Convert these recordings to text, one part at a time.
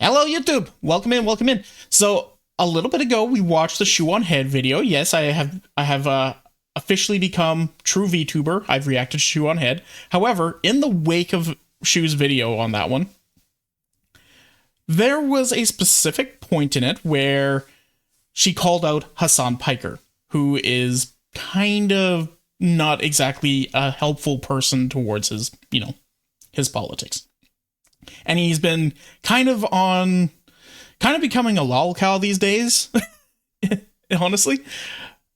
Hello, YouTube. Welcome in. Welcome in. So a little bit ago, we watched the Shoe0nhead video. Yes, I have officially become true VTuber. I've reacted to Shoe0nhead. However, in the wake of Shoe's video on that one, there was a specific point in it where she called out Hasan Piker, who is kind of not exactly a helpful person towards his, his politics. And he's been kind of becoming a lolcow these days, honestly.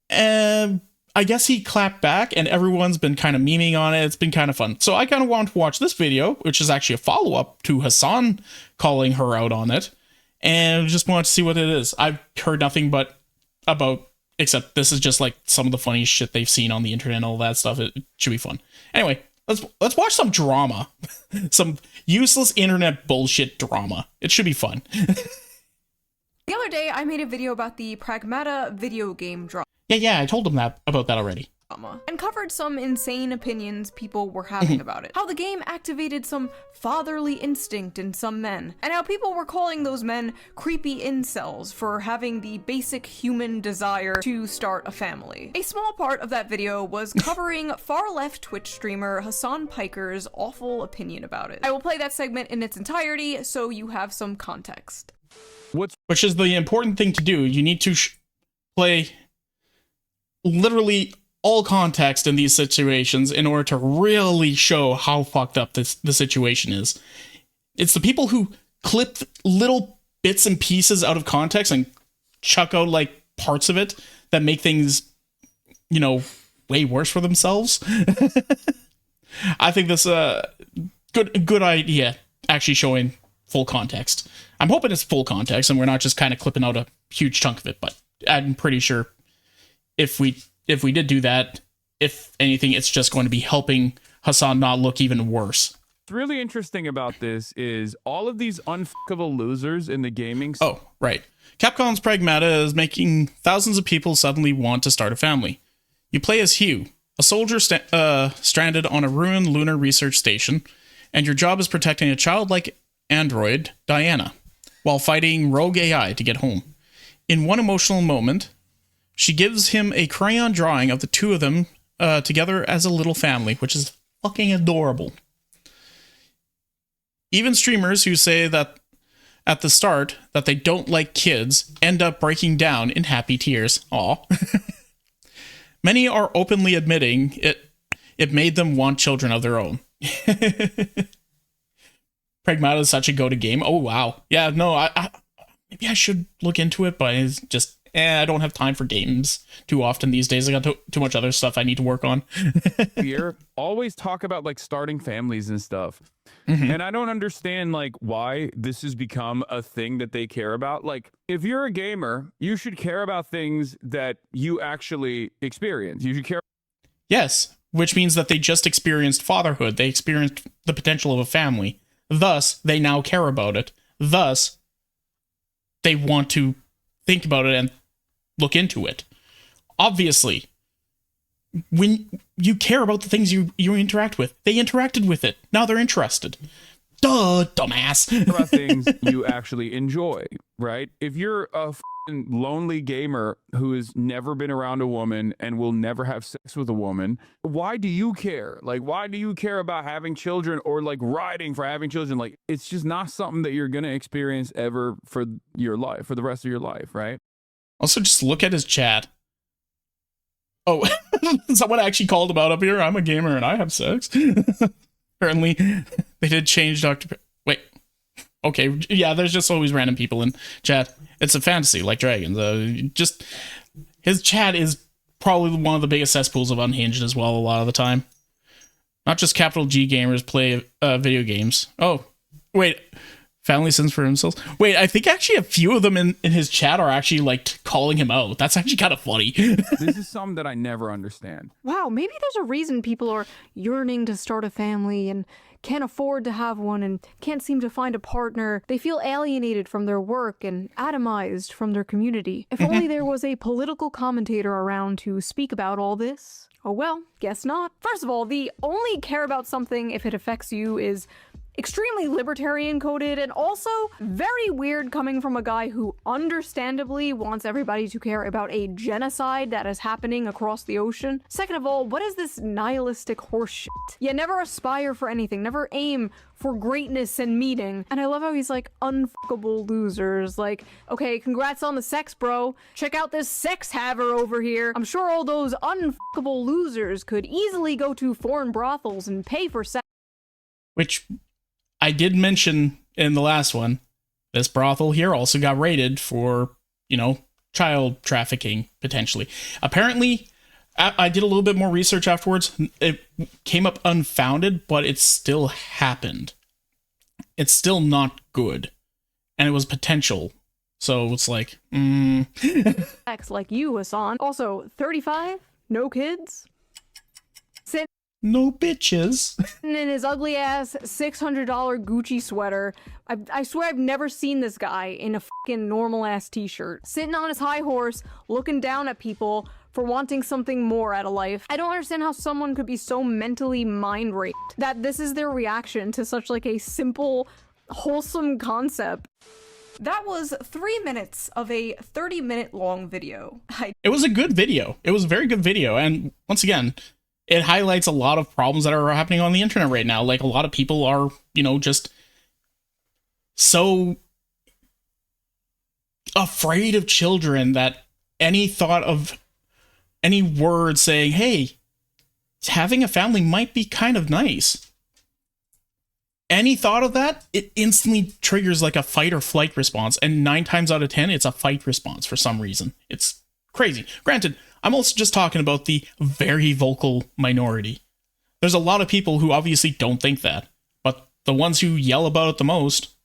And I guess he clapped back and everyone's been kind of memeing on it. It's been kind of fun. So I kind of want to watch this video, which is actually a follow-up to Hasan calling her out on it. And just want to see what it is. I've heard nothing but except this is just like some of the funniest shit they've seen on the internet and all that stuff. It should be fun. Anyway, let's watch some drama. Some useless internet bullshit drama. It should be fun. The other day, I made a video about the Pragmata video game drama. Yeah, I told him about that already. And covered some insane opinions people were having about it. How the game activated some fatherly instinct in some men, and how people were calling those men creepy incels for having the basic human desire to start a family. A small part of that video was covering far-left Twitch streamer Hasan Piker's awful opinion about it. I will play that segment in its entirety so you have some context. Which is the important thing to do. You need to play literally all context in these situations in order to really show how fucked up the situation is. It's the people who clip little bits and pieces out of context and chuck out like parts of it that make things, way worse for themselves. I think that's a good idea, actually showing full context. I'm hoping it's full context and we're not just kind of clipping out a huge chunk of it, but I'm pretty sure if we did do that, if anything, it's just going to be helping Hasan not look even worse. What's really interesting about this is all of these unfuckable losers in the gaming. Oh, right. Capcom's Pragmata is making thousands of people suddenly want to start a family. You play as Hugh, a soldier stranded on a ruined lunar research station, and your job is protecting a childlike android, Diana, while fighting rogue AI to get home. In one emotional moment, she gives him a crayon drawing of the two of them together as a little family, which is fucking adorable. Even streamers who say that at the start that they don't like kids end up breaking down in happy tears. Aw. Many are openly admitting it made them want children of their own. Pragmata is such a go-to game. Oh, wow. Yeah, no, I maybe I should look into it, but it's just... I don't have time for games too often these days. I got too much other stuff I need to work on. Here, always talk about like starting families and stuff. And I don't understand like why this has become a thing that they care about. Like if you're a gamer, you should care about things that you actually experience. You should care. Yes, which means that they just experienced fatherhood. They experienced the potential of a family. Thus, they now care about it. Thus, they want to think about it and look into it. Obviously, when you care about the things you interact with, they interacted with it. Now they're interested. Duh, dumbass. About things you actually enjoy, right? If you're a lonely gamer who has never been around a woman and will never have sex with a woman, why do you care? Like, why do you care about having children or like riding for having children? Like, it's just not something that you're gonna experience ever for your life, for the rest of your life, right? Also, just look at his chat. Oh, someone actually called him out up here. I'm a gamer and I have sex. Apparently, they did change Dr. Wait. Okay, yeah, there's just always random people in chat. It's a fantasy, like dragons. His chat is probably one of the biggest cesspools of Unhinged as well a lot of the time. Not just capital G gamers play video games. Oh, wait. Family sins for themselves. Wait, I think actually a few of them in his chat are actually like calling him out. That's actually kind of funny. This is something that I never understand. Wow, maybe there's a reason people are yearning to start a family and can't afford to have one and can't seem to find a partner. They feel alienated from their work and atomized from their community. If only there was a political commentator around to speak about all this. Oh well, guess not. First of all, the only care about something if it affects you is extremely libertarian coded, and also very weird coming from a guy who understandably wants everybody to care about a genocide that is happening across the ocean. Second of all, what is this nihilistic horseshit? You never aspire for anything, never aim for greatness and meeting. And I love how he's like, unfuckable losers. Like, okay, congrats on the sex, bro. Check out this sex haver over here. I'm sure all those unfuckable losers could easily go to foreign brothels and pay for sex. Which I did mention in the last one. This brothel here also got raided for, you know, child trafficking, potentially. Apparently, I did a little bit more research afterwards. It came up unfounded, but it still happened. It's still not good. And it was potential. So it's like, Sex like you, Hasan. Also, 35? No kids? no bitches. In his ugly ass $600 Gucci sweater. I swear I've never seen this guy in a fucking normal ass t-shirt. Sitting on his high horse, looking down at people for wanting something more out of life. I don't understand how someone could be so mentally mind raped that this is their reaction to such like a simple, wholesome concept. That was 3 minutes of a 30-minute long video. It was a good video. It was a very good video. And once again, it highlights a lot of problems that are happening on the internet right now. Like, a lot of people are, you know, just so afraid of children that any thought of any word saying, hey, having a family might be kind of nice. Any thought of that, it instantly triggers like a fight or flight response. And 9 times out of 10, it's a fight response for some reason. It's crazy. Granted, I'm also just talking about the very vocal minority. There's a lot of people who obviously don't think that, but the ones who yell about it the most,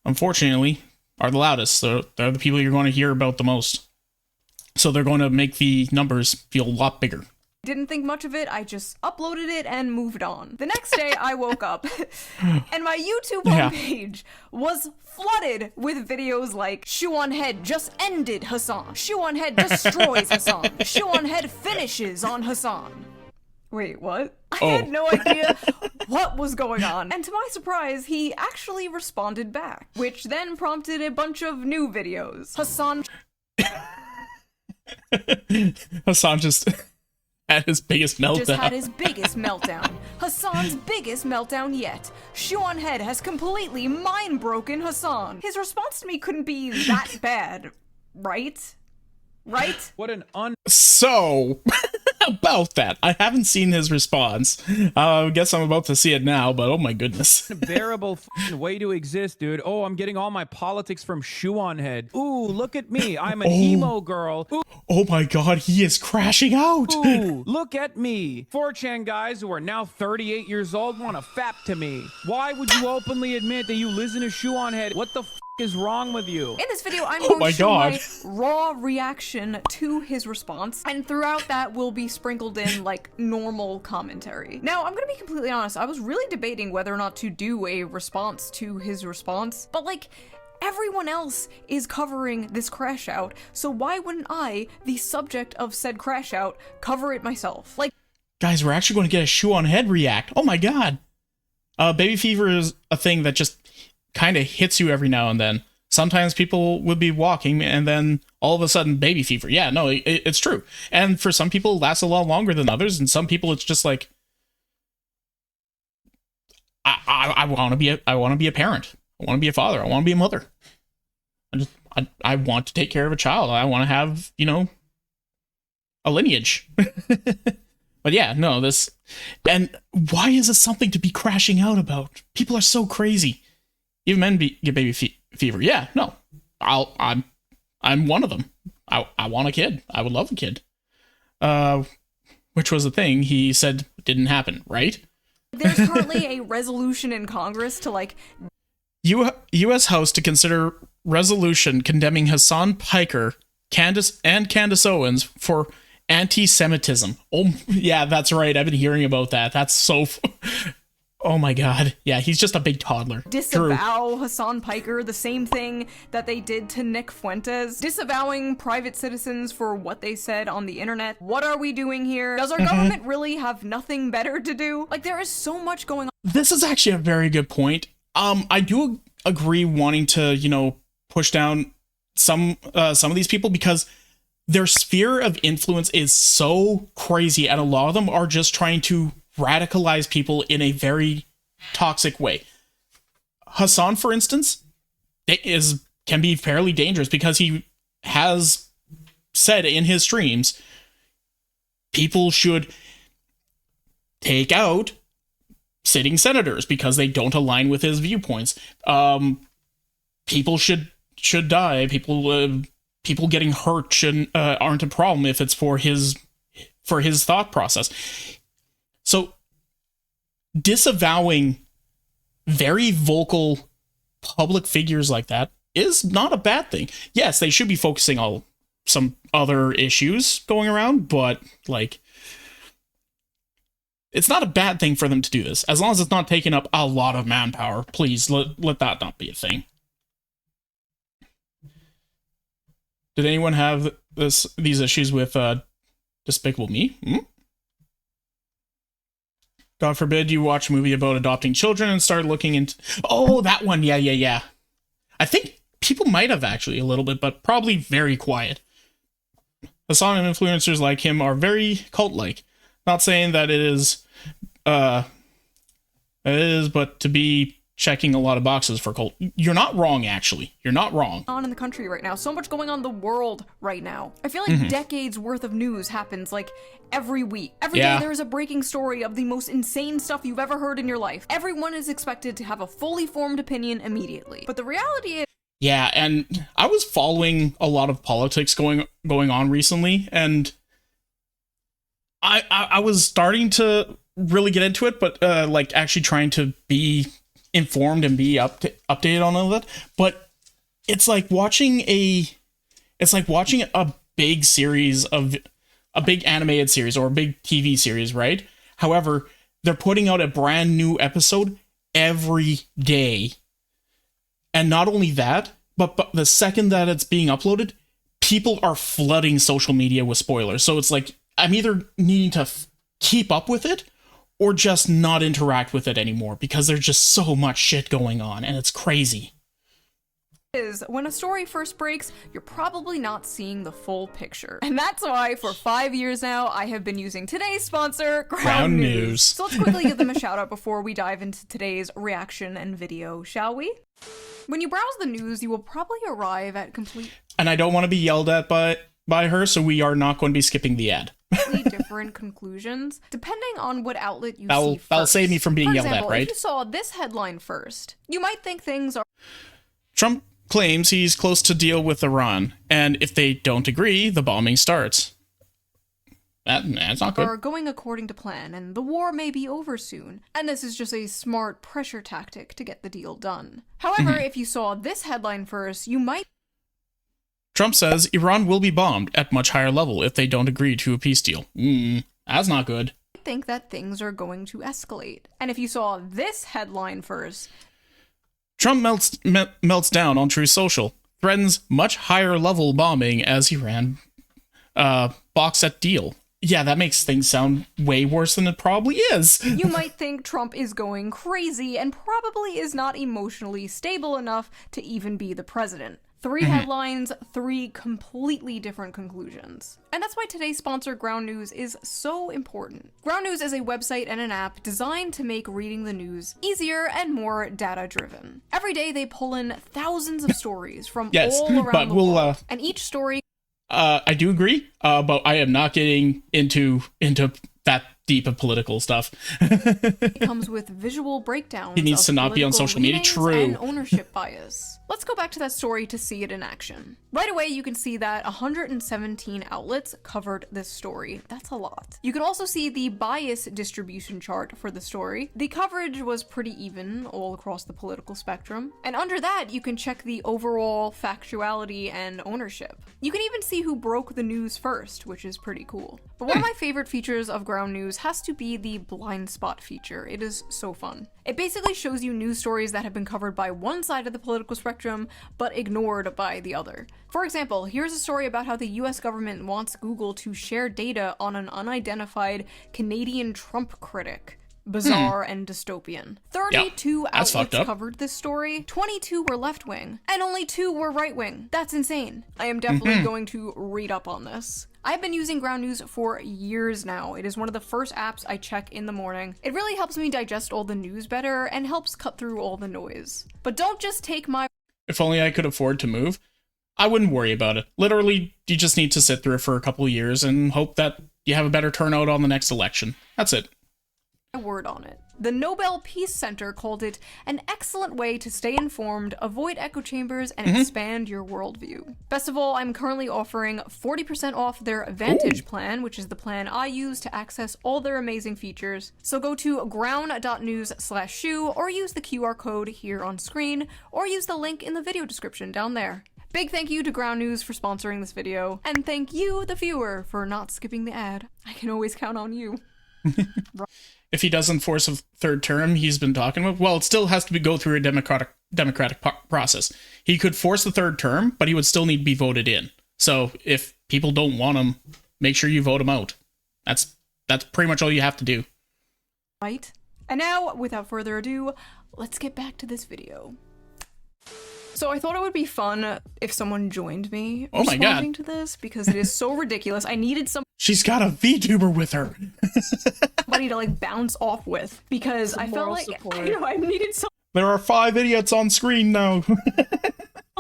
unfortunately, are the loudest. So they're the people you're going to hear about the most. So they're going to make the numbers feel a lot bigger. Didn't think much of it, I just uploaded it and moved on. The next day I woke up and my YouTube homepage was flooded with videos like Shoe0nhead just ended Hasan, Shoe0nhead destroys Hasan, Shoe0nhead finishes on Hasan. Wait, what? I had no idea what was going on. And to my surprise, he actually responded back, which then prompted a bunch of new videos. Hasan just had his biggest meltdown. Just had his biggest meltdown. Hasan's biggest meltdown yet. Shoe0nhead has completely mind-broken Hasan. His response to me couldn't be that bad, right? Right? What an So, about that, I haven't seen his response. I guess I'm about to see it now, but oh my goodness. unbearable way to exist, dude. Oh, I'm getting all my politics from Shoe0nhead. Ooh, look at me. I'm an emo girl. Ooh, Oh my god, he is crashing out. ooh, look at me. 4chan guys who are now 38 years old want to fap to me. Why would you openly admit that you listen to Shoe0nhead? What the is wrong with you? In this video, I'm going my to show God. my raw reaction to his response, and throughout that will be sprinkled in, like, normal commentary. Now, I'm gonna be completely honest, I was really debating whether or not to do a response to his response, but, like, everyone else is covering this crash out, so why wouldn't I, the subject of said crash out, cover it myself? Like, Guys, we're actually going to get a Shoe0nhead react. Oh my god. Baby fever is a thing that just kind of hits you every now and then. Sometimes people would be walking and then all of a sudden baby fever. Yeah, no, it's true. And for some people it lasts a lot longer than others, and some people it's just like, I want to be a parent. I want to be a father. I want to be a mother. I want to take care of a child. I want to have, you know, a lineage. But yeah, no, this, and why is this something to be crashing out about? People are so crazy. Even men get baby fever. Yeah, no, I'm one of them. I want a kid. I would love a kid. Which was the thing he said didn't happen, right? there's currently a resolution in Congress to, like, U.S. House to consider resolution condemning Hasan Piker, Candace Owens for anti-Semitism. Oh, yeah, that's right. I've been hearing about that. That's so... Oh my god. Yeah, he's just a big toddler. Disavow Hasan Piker, the same thing that they did to Nick Fuentes. Disavowing private citizens for what they said on the internet. What are we doing here? Does our government really have nothing better to do? Like, there is so much going on. This is actually a very good point. I do agree wanting to, you know, push down some of these people because their sphere of influence is so crazy, and a lot of them are just trying to radicalize people in a very toxic way. Hasan, for instance, can be fairly dangerous because he has said in his streams people should take out sitting senators because they don't align with his viewpoints. People should die. People getting hurt aren't a problem if it's for his thought process. So disavowing very vocal public figures like that is not a bad thing. Yes, they should be focusing on some other issues going around, but like, it's not a bad thing for them to do this, as long as it's not taking up a lot of manpower. Please let that not be a thing. Did anyone have these issues with Despicable Me? God forbid you watch a movie about adopting children and start looking into... Oh, that one. Yeah. I think people might have actually a little bit, but probably very quiet. Hasan and influencers like him are very cult-like. Not saying that it is, but to be checking a lot of boxes for cult. You're not wrong, actually. You're not wrong. On in the country right now. So much going on in the world right now. I feel like decades worth of news happens like every week. Every day there is a breaking story of the most insane stuff you've ever heard in your life. Everyone is expected to have a fully formed opinion immediately. But the reality is... Yeah, and I was following a lot of politics going on recently, and I was starting to really get into it, but like actually trying to be informed and be updated on all that. But it's like watching a big series of a big animated series or a big TV series, right? However, they're putting out a brand new episode every day. And not only that, but the second that it's being uploaded, people are flooding social media with spoilers. So it's like, I'm either needing to keep up with it or just not interact with it anymore because there's just so much shit going on and it's crazy. When a story first breaks, you're probably not seeing the full picture. And that's why for 5 years now, I have been using today's sponsor, Ground News. So let's quickly give them a shout out before we dive into today's reaction and video, shall we? When you browse the news, you will probably arrive at complete... And I don't want to be yelled at by her, so we are not going to be skipping the ad. Different conclusions, depending on what outlet you see first. That'll save me from being yelled example, at, right? If you saw this headline first, you might think things are... Trump claims he's close to deal with Iran, and if they don't agree, the bombing starts. That's not good. Are going according to plan, and the war may be over soon. And this is just a smart pressure tactic to get the deal done. However, if you saw this headline first, you might... Trump says Iran will be bombed at much higher level if they don't agree to a peace deal. That's not good. Think that things are going to escalate. And if you saw this headline first... Trump melts down on Truth Social, threatens much higher level bombing as Iran balks at deal. Yeah, that makes things sound way worse than it probably is. You might think Trump is going crazy and probably is not emotionally stable enough to even be the president. 3 headlines, 3 completely different conclusions. And that's why today's sponsor, Ground News, is so important. Ground News is a website and an app designed to make reading the news easier and more data-driven. Every day they pull in thousands of stories from all around the world. And each story... I do agree, but I am not getting into that deep of political stuff. It comes with visual breakdowns. He needs to not be on social media. True. And ownership bias. Let's go back to that story to see it in action. Right away, you can see that 117 outlets covered this story. That's a lot. You can also see the bias distribution chart for the story. The coverage was pretty even all across the political spectrum. And under that, you can check the overall factuality and ownership. You can even see who broke the news first, which is pretty cool. But one of my favorite features of Ground News News has to be the blind spot feature. It is so fun. It basically shows you news stories that have been covered by one side of the political spectrum, but ignored by the other. For example, here's a story about how the US government wants Google to share data on an unidentified Canadian Trump critic. Bizarre and dystopian. 32 outlets covered this story, 22 were left-wing, and only 2 were right-wing. That's insane. I am definitely going to read up on this. I've been using Ground News for years now. It is one of the first apps I check in the morning. It really helps me digest all the news better and helps cut through all the noise. But don't just take my— If only I could afford to move, I wouldn't worry about it. Literally, you just need to sit through it for a couple of years and hope that you have a better turnout on the next election. That's it. Word on it. The Nobel Peace Center called it an excellent way to stay informed, avoid echo chambers, and expand your worldview. Best of all, I'm currently offering 40% off their Vantage plan, which is the plan I use to access all their amazing features. So go to ground.news/shoe or use the QR code here on screen, or use the link in the video description down there. Big thank you to Ground News for sponsoring this video, and thank you, the viewer, for not skipping the ad. I can always count on you. If he doesn't force a third term he's been talking about, well, it still has to go through a democratic process. He could force the third term, but he would still need to be voted in. So if people don't want him, make sure you vote him out. That's pretty much all you have to do. Right? And now, without further ado, let's get back to this video. So I thought it would be fun if someone joined me responding to this, because it is so ridiculous. I needed She's got a VTuber with her. somebody to like bounce off with, because I felt like I needed some There are 5 idiots on screen now.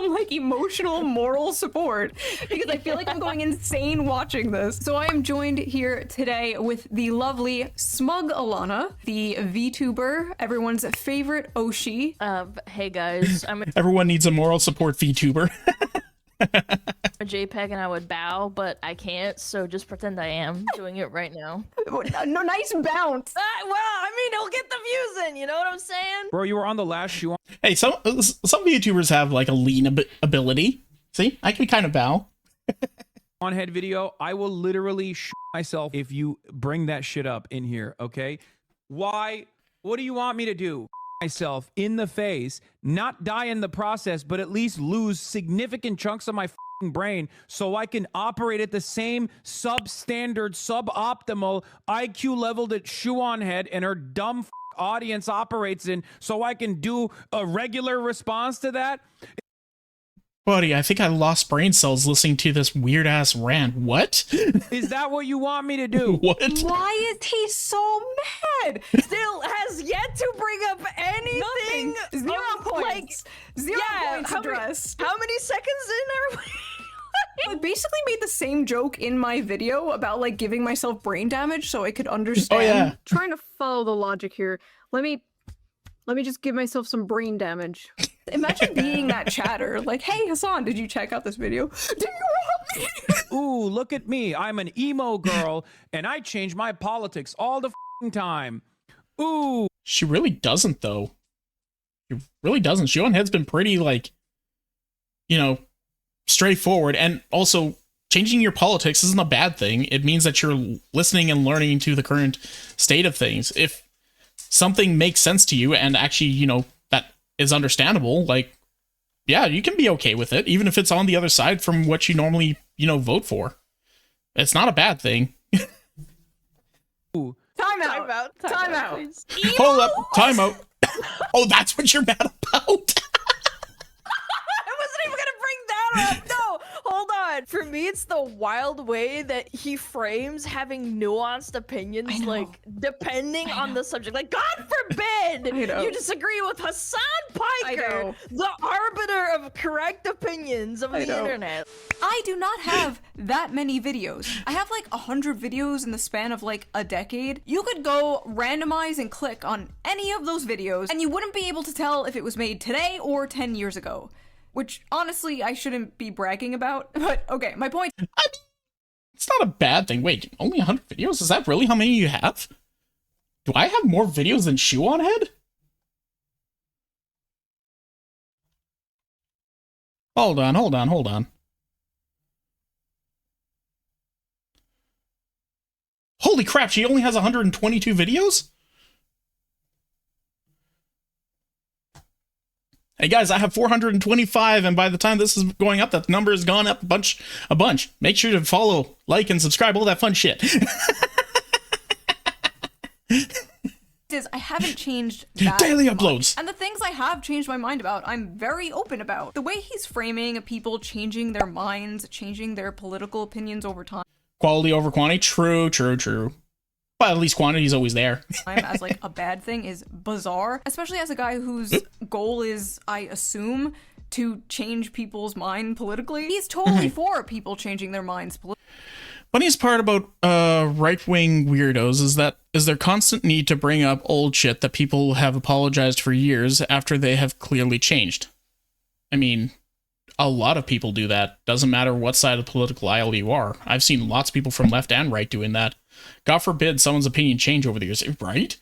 like emotional moral support, because I feel like I'm going insane watching this. So I am joined here today with the lovely Smug Alana, the VTuber, everyone's favorite Oshi. Hey guys, I'm Everyone needs a moral support VTuber. a JPEG and I would bow, but I can't, so just pretend I am doing it right now. No, nice bounce. Well, I mean, it'll get the views in, you know what I'm saying? Bro, you were on the last shoe. Hey, some VTubers have like a lean ability. See, I can kind of bow. On head video, I will literally shoot myself if you bring that shit up in here, okay? Why? What do you want me to do? Myself in the face, not die in the process, but at least lose significant chunks of my brain so I can operate at the same substandard, suboptimal IQ level that Shoe0nhead and her dumb audience operates in, so I can do a regular response to that? Buddy, I think I lost brain cells listening to this weird ass rant. What? Is that what you want me to do? What? Why is he so mad? Still has yet to bring up anything. Nothing. 0 points. Like, 0 yeah, points addressed. How many seconds in are we? I basically made the same joke in my video about like giving myself brain damage so I could understand. Oh yeah. Trying to follow the logic here. Let me just give myself some brain damage. Imagine being that chatter. Like, hey Hasan, did you check out this video? Do you want me? Ooh, look at me. I'm an emo girl and I change my politics all the time. Ooh. She really doesn't though. She really doesn't. Shoe0nhead's been pretty like, you know, straightforward, and also changing your politics isn't a bad thing. It means that you're listening and learning to the current state of things. If something makes sense to you and actually, you know, that is understandable, like, yeah, you can be okay with it, even if it's on the other side from what you normally, you know, vote for. It's not a bad thing. Ooh. Time out. Time out. Please. Hold up. Time out. Oh, that's what you're mad about? I wasn't even gonna bring that up. No, hold on. For me, it's the wild way that he frames having nuanced opinions, like depending on the subject. Like, God forbid you disagree with Hasan Piker, the arbiter of correct opinions of the internet. I do not have that many videos. I have like 100 videos in the span of like a decade. You could go randomize and click on any of those videos and you wouldn't be able to tell if it was made today or 10 years ago. Which, honestly, I shouldn't be bragging about, but okay, my point— I mean, it's not a bad thing. Wait, only 100 videos? Is that really how many you have? Do I have more videos than Shoe0nhead? Hold on. Holy crap, she only has 122 videos? Hey guys, I have 425, and by the time this is going up, that number has gone up a bunch. Make sure to follow, like, and subscribe, all that fun shit. I haven't changed that Daily much. uploads. And the things I have changed my mind about, I'm very open about. The way he's framing people changing their minds, changing their political opinions over time. Quality over quantity? True. But at least quantity is always there. As like a bad thing is bizarre, especially as a guy whose goal is, I assume, to change people's mind politically. He's totally for people changing their minds politically. Funniest part about right-wing weirdos is their constant need to bring up old shit that people have apologized for years after they have clearly changed. I mean, a lot of people do that. Doesn't matter what side of the political aisle you are. I've seen lots of people from left and right doing that. God forbid someone's opinion change over the years, right?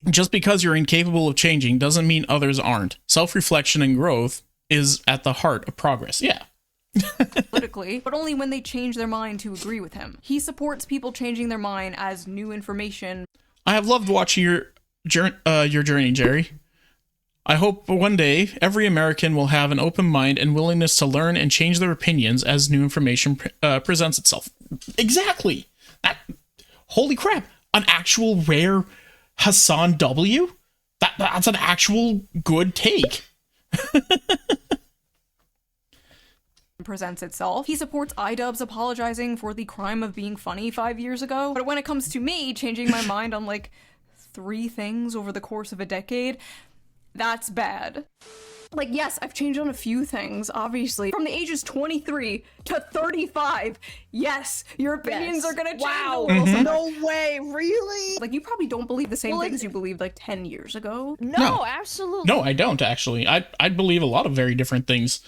Just because you're incapable of changing doesn't mean others aren't. Self-reflection and growth is at the heart of progress. Yeah. Politically, but only when they change their mind to agree with him. He supports people changing their mind as new information. I have loved watching your journey, Jerry. I hope one day every American will have an open mind and willingness to learn and change their opinions as new information presents itself. Exactly. Holy crap! An actual rare Hasan W? That's an actual good take. Presents itself. He supports iDubbbz apologizing for the crime of being funny 5 years ago. But when it comes to me changing my mind on like 3 things over the course of a decade, that's bad. Like, yes, I've changed on a few things, obviously. From the ages 23 to 35, yes, your opinions are gonna change. Wow. The world. No way, really? Like, you probably don't believe the same things you believed like 10 years ago. No, absolutely. No, I don't, actually. I believe a lot of very different things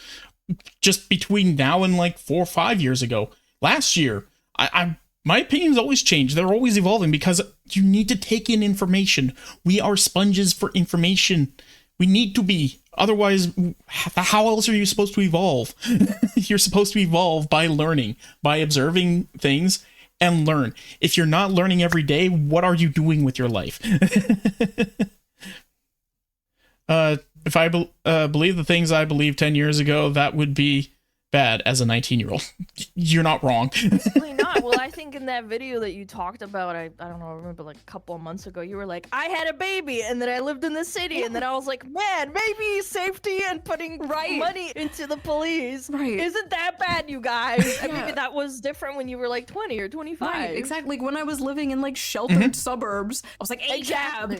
just between now and like 4 or 5 years ago. Last year, my opinions always change. They're always evolving because you need to take in information. We are sponges for information. We need to be. Otherwise, how else are you supposed to evolve? You're supposed to evolve by learning, by observing things and learn. If you're not learning every day, what are you doing with your life? If I believe the things I believed 10 years ago, that would be bad as a 19-year-old. You're not wrong. Absolutely not. Well, I think in that video that you talked about, I don't know, I remember like a couple of months ago, you were like, I had a baby and then I lived in the city. And then I was like, man, maybe safety and putting money into the police isn't that bad, you guys. And maybe that was different when you were like 20 or 25. Right, exactly. Like when I was living in like sheltered suburbs, I was like, Exactly.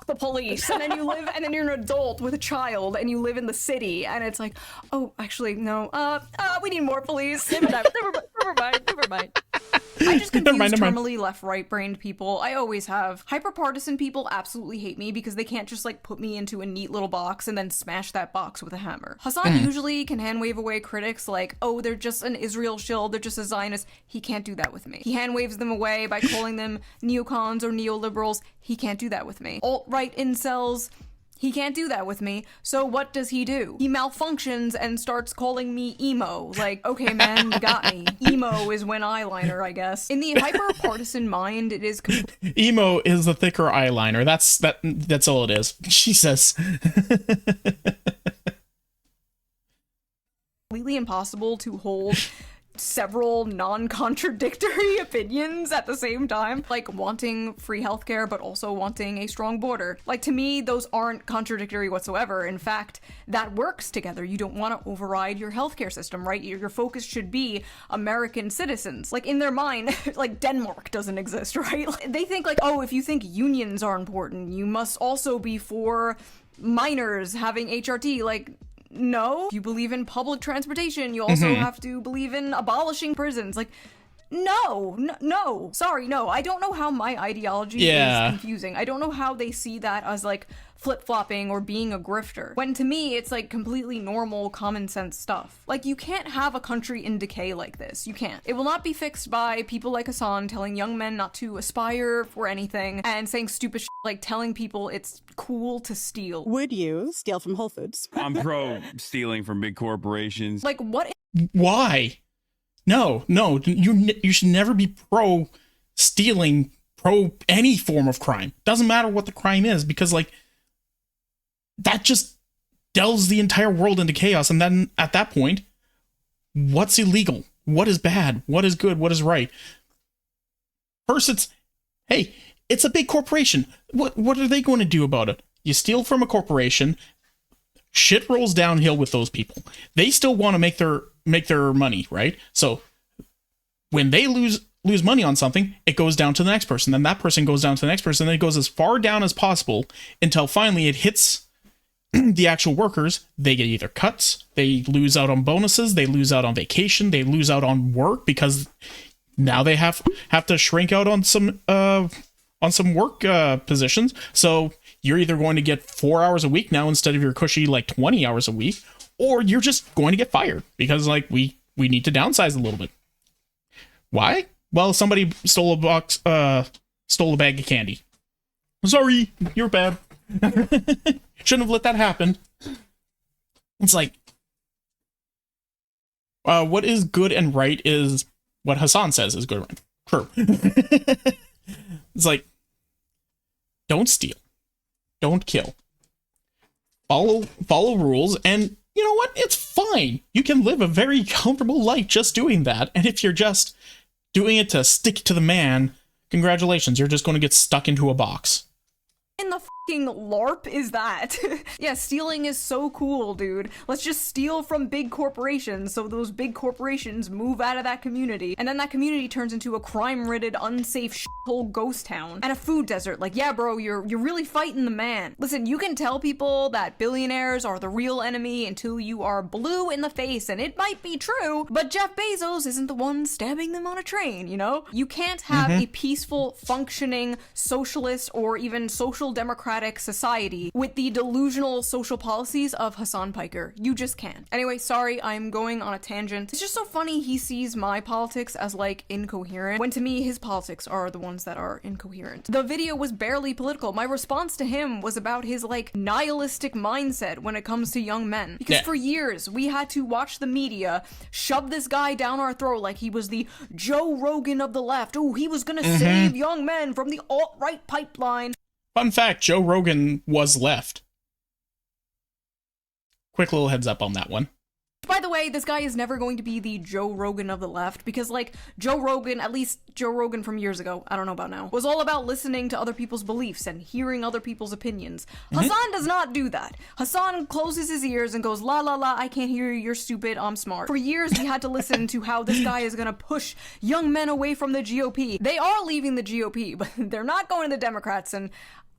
the police. And then you live, and then you're an adult with a child and you live in the city and it's like, oh, actually, no, we need more police. Never mind. I just confuse terminally left-right brained people. I always have. Hyper-partisan people absolutely hate me because they can't just like put me into a neat little box and then smash that box with a hammer. Hasan usually can hand wave away critics like, oh, they're just an Israel shill, they're just a Zionist. He can't do that with me. He hand waves them away by calling them neocons or neoliberals. He can't do that with me. Alt-right incels. He can't do that with me. So what does he do? He malfunctions and starts calling me emo. Like, okay, man, you got me. Emo is when eyeliner, I guess. In the hyper-partisan mind, it is Emo is the thicker eyeliner. That's all it is. Jesus. completely impossible to hold several non-contradictory opinions at the same time, like wanting free healthcare but also wanting a strong border. Like, to me, those aren't contradictory whatsoever. In fact, that works together. You don't want to override your healthcare system, right? Your focus should be American citizens. Like, in their mind, like, Denmark doesn't exist, right? Like, they think like, oh, if you think unions are important, you must also be for minors having HRT. Like, no. If you believe in public transportation, you also have to believe in abolishing prisons. Like, no. Sorry, no. I don't know how my ideology is confusing. I don't know how they see that as, like, flip-flopping or being a grifter. When to me, it's, like, completely normal, common sense stuff. Like, you can't have a country in decay like this. You can't. It will not be fixed by people like Hasan telling young men not to aspire for anything and saying stupid shit like telling people it's cool to steal. Would you steal from Whole Foods? I'm pro stealing from big corporations. Like, what? Why? No, you should never be pro stealing, pro any form of crime. Doesn't matter what the crime is, because like that just delves the entire world into chaos. And then at that point, what's illegal? What is bad? What is good? What is right? First, it's, hey, it's a big corporation. What are they going to do about it? You steal from a corporation, shit rolls downhill with those people. They still want to make their money, right? So when they lose money on something, it goes down to the next person. Then that person goes down to the next person. Then it goes as far down as possible until finally it hits the actual workers. They get either cuts, they lose out on bonuses, they lose out on vacation, they lose out on work because now they have to shrink out on some work positions. So you're either going to get 4 hours a week now instead of your cushy like 20 hours a week, or you're just going to get fired because like we need to downsize a little bit. Why? Well, somebody stole a bag of candy. Sorry, you're bad. Shouldn't have let that happen. It's like, what is good and right is what Hasan says is good and right. True. It's like, don't steal, don't kill, follow rules, and you know what? It's fine. You can live a very comfortable life just doing that. And if you're just doing it to stick to the man, congratulations, you're just going to get stuck into a box. In the fucking LARP is that? Yeah, stealing is so cool, dude. Let's just steal from big corporations so those big corporations move out of that community, and then that community turns into a crime-ridden, unsafe shithole ghost town and a food desert. Like, yeah, bro, you're really fighting the man. Listen, you can tell people that billionaires are the real enemy until you are blue in the face, and it might be true, but Jeff Bezos isn't the one stabbing them on a train, you know? You can't have a peaceful, functioning, socialist, or even social democratic society with the delusional social policies of Hasan Piker. You just can't. Anyway, sorry, I'm going on a tangent. It's just so funny he sees my politics as like incoherent, when to me his politics are the ones that are incoherent. The video was barely political. My response to him was about his like nihilistic mindset when it comes to young men. Because for years we had to watch the media shove this guy down our throat like he was the Joe Rogan of the left. Oh, he was gonna save young men from the alt-right pipeline. Fun fact, Joe Rogan was left. Quick little heads up on that one. By the way, this guy is never going to be the Joe Rogan of the left, because, like, Joe Rogan, at least Joe Rogan from years ago, I don't know about now, was all about listening to other people's beliefs and hearing other people's opinions. Hasan does not do that. Hasan closes his ears and goes, la la la, I can't hear you, you're stupid, I'm smart. For years, we had to listen to how this guy is gonna push young men away from the GOP. They are leaving the GOP, but they're not going to the Democrats, and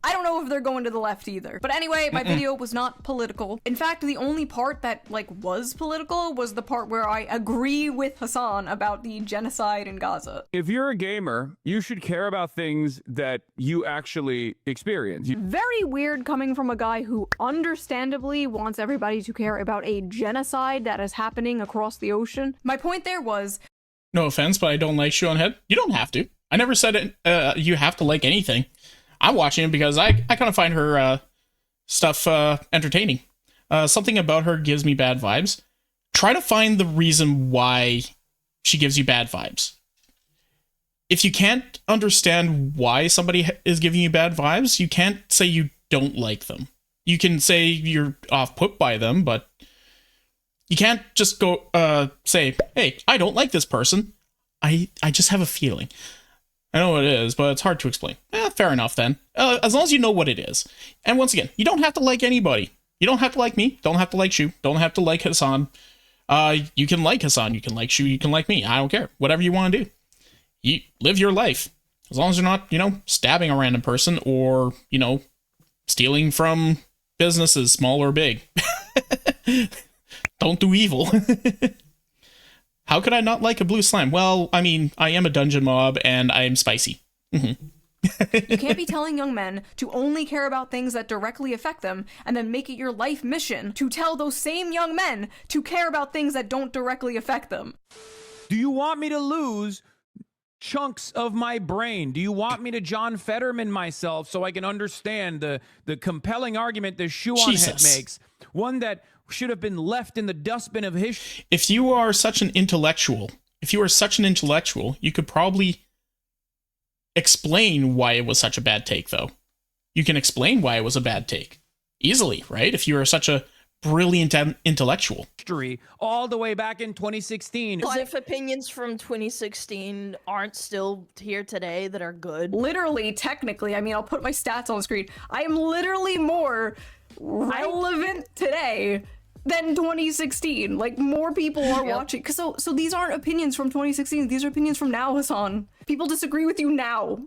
I don't know if they're going to the left either. But anyway, my video was not political. In fact, the only part that, like, was political was the part where I agree with Hasan about the genocide in Gaza. If you're a gamer, you should care about things that you actually experience. Very weird coming from a guy who understandably wants everybody to care about a genocide that is happening across the ocean. My point there was, No offense, but I don't like Shoe0nhead. You don't have to. I never said it. You have to like anything. I'm watching it because I kind of find her stuff entertaining. Something about her gives me bad vibes. Try to find the reason why she gives you bad vibes. If you can't understand why somebody is giving you bad vibes, you can't say you don't like them. You can say you're off-put by them, but you can't just go say, hey, I don't like this person. I just have a feeling. I know what it is, but it's hard to explain. Fair enough then. As long as you know what it is. And once again, you don't have to like anybody. You don't have to like me. Don't have to like Shoe. Don't have to like Hasan. You can like Hasan. You can like Shoe. You can like me. I don't care. Whatever you want to do. You live your life. As long as you're not, stabbing a random person or, stealing from businesses, small or big. Don't do evil. How could I not like a blue slime? Well, I mean, I am a dungeon mob and I am spicy. You can't be telling young men to only care about things that directly affect them and then make it your life mission to tell those same young men to care about things that don't directly affect them. Do you want me to lose chunks of my brain? Do you want me to John Fetterman myself so I can understand the compelling argument that Shoe0nhead makes? One that should have been left in the dustbin of history. If you are such an intellectual, you could probably explain why it was such a bad take, though. You can explain why it was a bad take easily, right? If you are such a brilliant intellectual. History all the way back in 2016. As if opinions from 2016 aren't still here today that are good. Literally, technically, I mean, I'll put my stats on the screen. I am literally more relevant today than 2016. Like, more people are watching. So these aren't opinions from 2016. These are opinions from now, Hasan. People disagree with you now.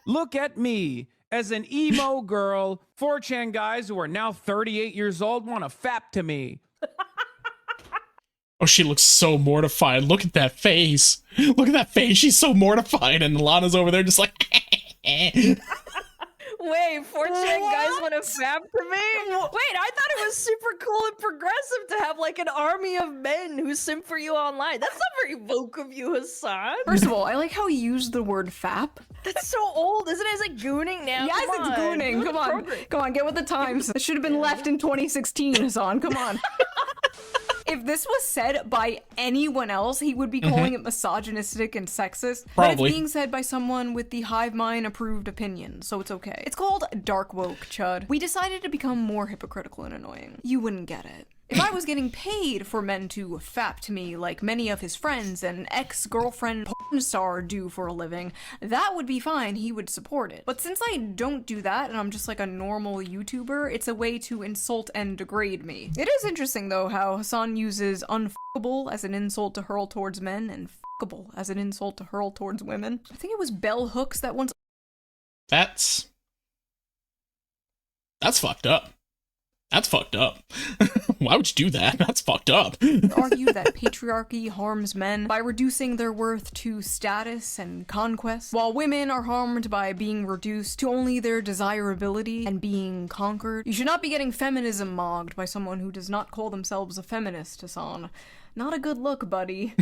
Look at me. As an emo girl, 4chan guys who are now 38 years old want to fap to me. Oh, she looks so mortified. Look at that face. Look at that face. She's so mortified. And Lana's over there just like... Wait, 4chan guys want to fap to me? Wait, I thought it was super cool and progressive to have like an army of men who simp for you online. That's not very woke of you, Hasan. First of all, I like how he used the word fap. That's so old, isn't it? It's like gooning now. Yes, Come it's on. gooning. Come on. Come on, get with the times. It should have been left in 2016, Hasan. Come on. If this was said by anyone else, he would be calling it misogynistic and sexist. But Probably. it's being said by someone with the hive mind approved opinion, so it's okay. It's called dark woke, chud. We decided to become more hypocritical and annoying. You wouldn't get it. If I was getting paid for men to fap to me like many of his friends and ex-girlfriend porn star do for a living, that would be fine, he would support it. But since I don't do that and I'm just like a normal YouTuber, it's a way to insult and degrade me. It is interesting though how Hasan uses unfuckable as an insult to hurl towards men and fuckable as an insult to hurl towards women. I think it was Bell Hooks that once That's fucked up. That's fucked up. Why would you do that? That's fucked up. argued that patriarchy harms men by reducing their worth to status and conquest, while women are harmed by being reduced to only their desirability and being conquered. You should not be getting feminism mogged by someone who does not call themselves a feminist, Hasan. Not a good look, buddy.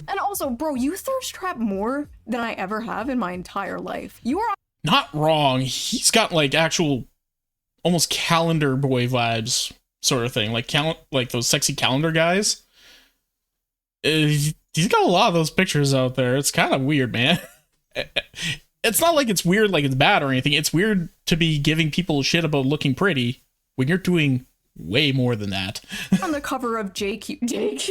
And also, bro, you thirst trap more than I ever have in my entire life. You are Not wrong. He's got like actual almost calendar boy vibes sort of thing. Like those sexy calendar guys. He's got a lot of those pictures out there. It's kind of weird, man. It's not like it's weird like it's bad or anything. It's weird to be giving people shit about looking pretty when you're doing way more than that. on the cover of JQ. GQ?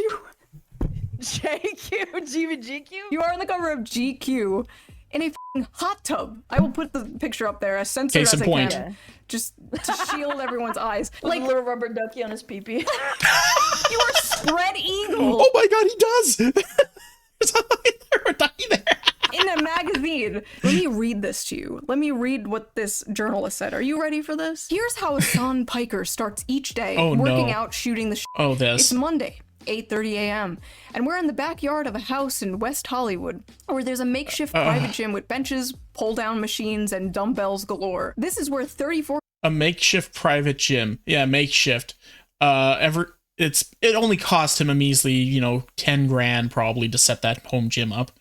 You are on the cover of GQ in a f***ing hot tub. I will put the picture up there as censored Case as in I point. can. Just to shield everyone's eyes. Like Like, a little rubber ducky on his pee-pee. you are spread eagle Oh my god, he does! There's a ducky there. in a magazine. Let me read this to you. Let me read what this journalist said. Are you ready for this? Here's how Hasan Piker starts each day Oh, working no. out, shooting the Oh, It's this. Monday, 8:30 a.m. and we're in the backyard of a house in West Hollywood where there's a makeshift private gym with benches, pull-down machines, and dumbbells galore. This is where 34 A makeshift private gym. Yeah, makeshift. It only cost him a measly, 10 grand probably to set that home gym up.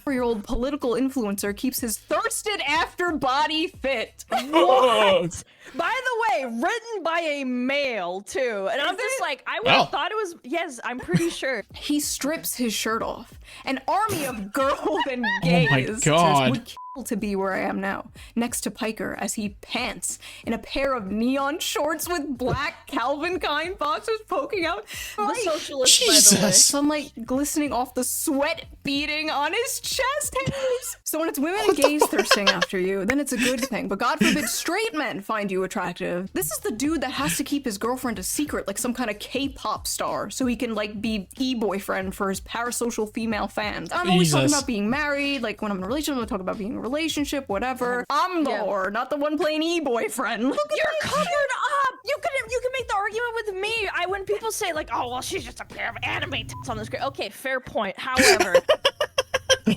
4-year-old political influencer keeps his thirsted after body fit. What? By the way, written by a male, too. And I'm just like, I would Wow. have thought it was, yes, I'm pretty sure. He strips his shirt off. An army of girls and gays my God. would kill to be where I am now, next to Piker as he pants in a pair of neon shorts with black Calvin Klein boxers poking out. The socialist, by the way. Jesus. Sunlight glistening off the sweat beading on his chest hairs. So when it's women and gays thirsting after you, then it's a good thing. But God forbid straight men find you attractive. This is the dude that has to keep his girlfriend a secret, like some kind of K-pop star, so he can like be e-boyfriend for his parasocial female fans. I'm always talking Jesus. about being married. Like when I'm in a relationship, I'm talking about being in a relationship, whatever. I'm the whore, not the one playing e-boyfriend. Look at You're covered up. You can make the argument with me. When people say like, oh well, she's just a pair of anime tits on the screen. Okay, fair point. However,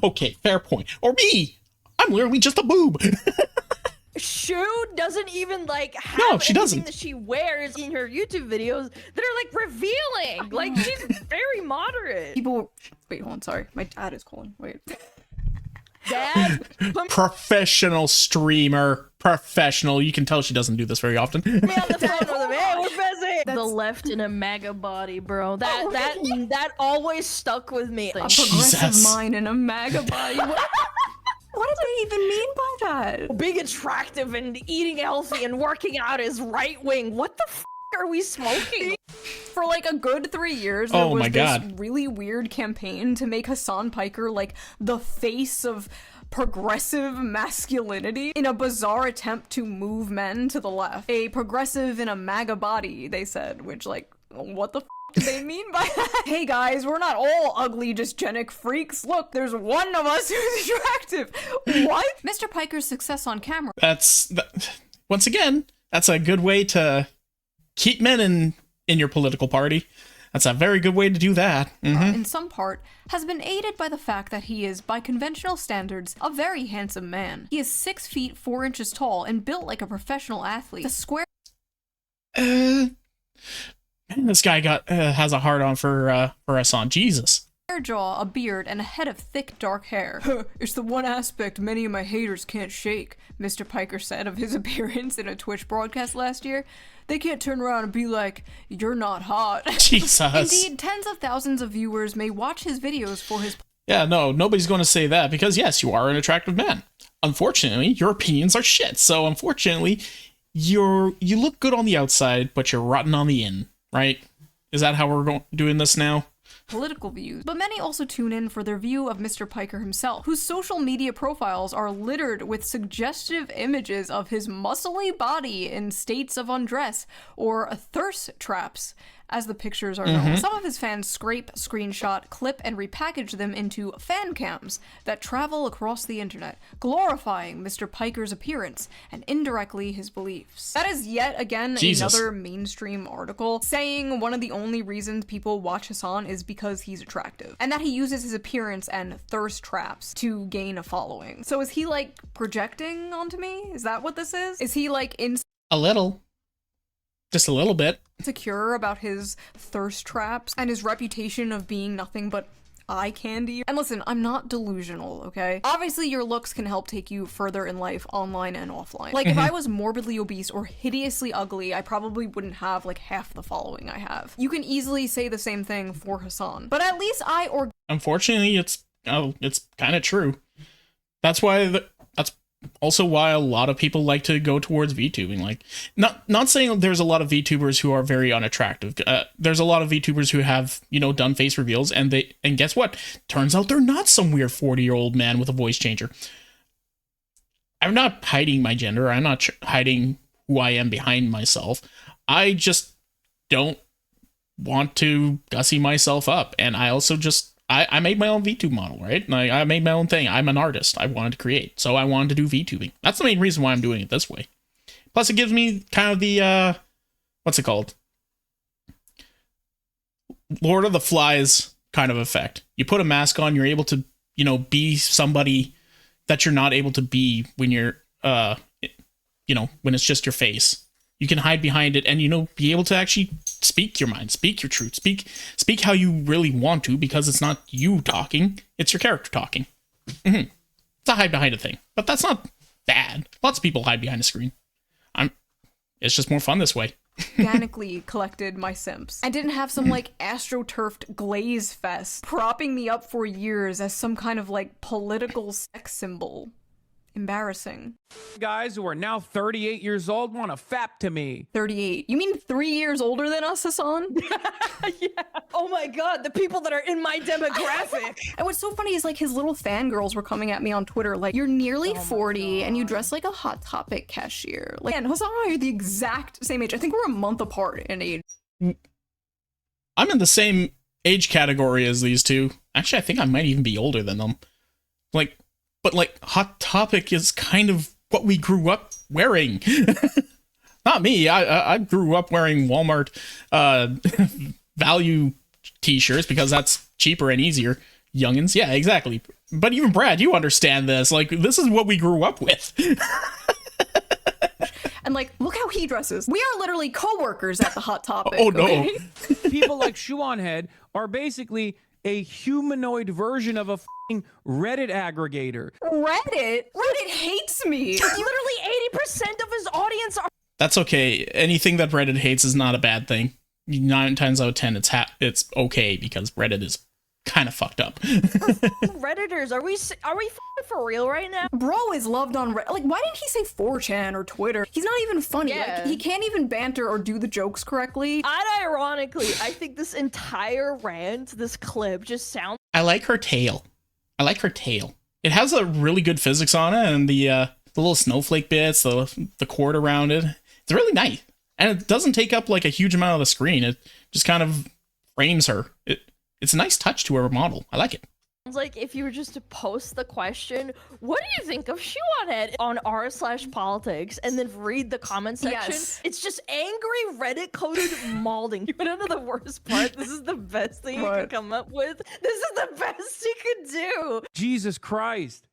Okay, fair point. Or me! I'm literally just a boob. Shoe doesn't even like have No, she anything doesn't. that she wears in her YouTube videos that are like revealing. Like she's very moderate. people. Wait, hold on. Sorry, my dad is calling. Wait. Dad, Professional streamer. Professional. You can tell she doesn't do this very often. me on the phone with him. Hey, we're busy. The left in a MAGA body, bro. That always stuck with me. A Jesus. progressive mind and a MAGA body. What do they even mean by that? Being attractive and eating healthy and working out is right wing. What the f are we smoking? For like a good 3 years, there Oh was my this God. really weird campaign to make Hasan Piker like the face of progressive masculinity in a bizarre attempt to move men to the left. A progressive in a MAGA body, they said, which like, what the f do they mean by that? Hey guys, we're not all ugly dysgenic freaks. Look, there's one of us who's attractive. What? Mr. Piker's success on camera Once again, that's a good way to keep men in your political party. That's a very good way to do that. in some part, has been aided by the fact that he is, by conventional standards, a very handsome man. He is 6 feet 4 inches tall and built like a professional athlete. A square Man, this guy has a hard on for Hasan. Jesus. jaw, a beard, and a head of thick dark hair. It's the one aspect many of my haters can't shake, Mr. Piker said of his appearance in a Twitch broadcast last year. They can't turn around and be like, you're not hot. Jesus. Indeed, tens of thousands of viewers may watch his videos for his Yeah, no, nobody's going to say that because, yes, you are an attractive man. Unfortunately, your opinions are shit. So, unfortunately, you look good on the outside, but you're rotten on the in, right? Is that how we're doing this now? political views, but many also tune in for their view of Mr. Piker himself, whose social media profiles are littered with suggestive images of his muscly body in states of undress, or thirst traps, as the pictures are known. Some of his fans scrape, screenshot, clip, and repackage them into fan cams that travel across the internet, glorifying Mr. Piker's appearance and indirectly his beliefs. That is yet again another mainstream article saying one of the only reasons people watch Hasan is because he's attractive, and that he uses his appearance and thirst traps to gain a following. So is he like projecting onto me? Is that what this is? Is he like A little. Just a little bit. insecure about his thirst traps and his reputation of being nothing but eye candy? And listen, I'm not delusional, okay? Obviously, your looks can help take you further in life, online and offline. Like, if I was morbidly obese or hideously ugly, I probably wouldn't have, like, half the following I have. You can easily say the same thing for Hasan. But at least Unfortunately, it's kind of true. That's why that's also why a lot of people like to go towards VTubing. Like, not saying there's a lot of VTubers who are very unattractive. There's a lot of VTubers who have, done face reveals, and guess what? Turns out they're not some weird 40-year-old man with a voice changer. I'm not hiding my gender. I'm not hiding who I am behind myself. I just don't want to gussy myself up, and I also just I made my own VTube model, right? And I made my own thing. I'm an artist. I wanted to create. So I wanted to do VTubing. That's the main reason why I'm doing it this way. Plus, it gives me kind of the, what's it called? Lord of the Flies kind of effect. You put a mask on, you're able to, be somebody that you're not able to be when you're, when it's just your face. You can hide behind it and, be able to actually speak your mind, speak your truth, speak how you really want to, because it's not you talking, it's your character talking. It's a hide behind a thing, but that's not bad. Lots of people hide behind a screen. It's just more fun this way. organically collected my simps and didn't have some like astroturfed glaze fest propping me up for years as some kind of like political sex symbol. Embarrassing. Guys who are now 38 years old want to fap to me. 38. You mean 3 years older than us, Hasan? Yeah. Oh my god, the people that are in my demographic. And what's so funny is like his little fangirls were coming at me on Twitter like, you're nearly 40 and you dress like a Hot Topic cashier. Like, and Hasan and I are the exact same age. I think we're a month apart in age. I'm in the same age category as these two. Actually, I think I might even be older than them. But Hot Topic is kind of what we grew up wearing. Not me. I grew up wearing Walmart value t-shirts because that's cheaper and easier. Youngins, yeah, exactly. But even Brad, you understand this. Like, this is what we grew up with. And like, look how he dresses. We are literally co-workers at the Hot Topic. Oh no. Okay? People like Shoe0nhead are basically a humanoid version of a f***ing Reddit aggregator. Reddit hates me. Literally 80% of his audience are. That's okay. Anything that Reddit hates is not a bad thing. 9 times out of 10, it's okay because Reddit is kind of fucked up. Redditors, are we f***ing for real right now? Bro is loved on Reddit. Like, why didn't he say 4chan or Twitter? He's not even funny. Yeah. Like, he can't even banter or do the jokes correctly. Unironically, I think this entire rant, this clip, just sounds. I like her tail. It has a really good physics on it, and the little snowflake bits, the cord around it. It's really nice. And it doesn't take up like a huge amount of the screen. It just kind of frames her. It's a nice touch to her model. I like it. Sounds like if you were just to post the question, what do you think of Shoe0nhead on r/politics, and then read the comment section? Yes. It's just angry Reddit coded malding. You wanna know the worst part? This is the best thing you could come up with. This is the best you could do. Jesus Christ.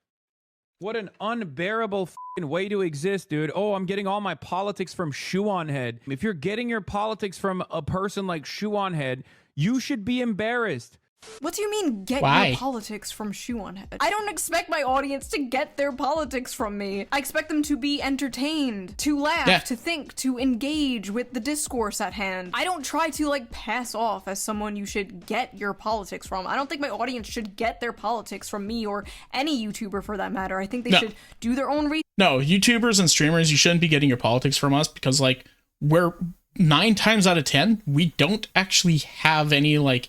What an unbearable f***ing way to exist, dude. Oh, I'm getting all my politics from Shoe0nhead. If you're getting your politics from a person like Shoe0nhead, you should be embarrassed. What do you mean, get Why? your politics from Shoe0nhead? I don't expect my audience to get their politics from me. I expect them to be entertained, to laugh, Yeah. to think, to engage with the discourse at hand. I don't try to, like, pass off as someone you should get your politics from. I don't think my audience should get their politics from me or any YouTuber for that matter. I think they No. should do their own research. No, YouTubers and streamers, you shouldn't be getting your politics from us because, like, we're 9 times out of 10, we don't actually have any, like,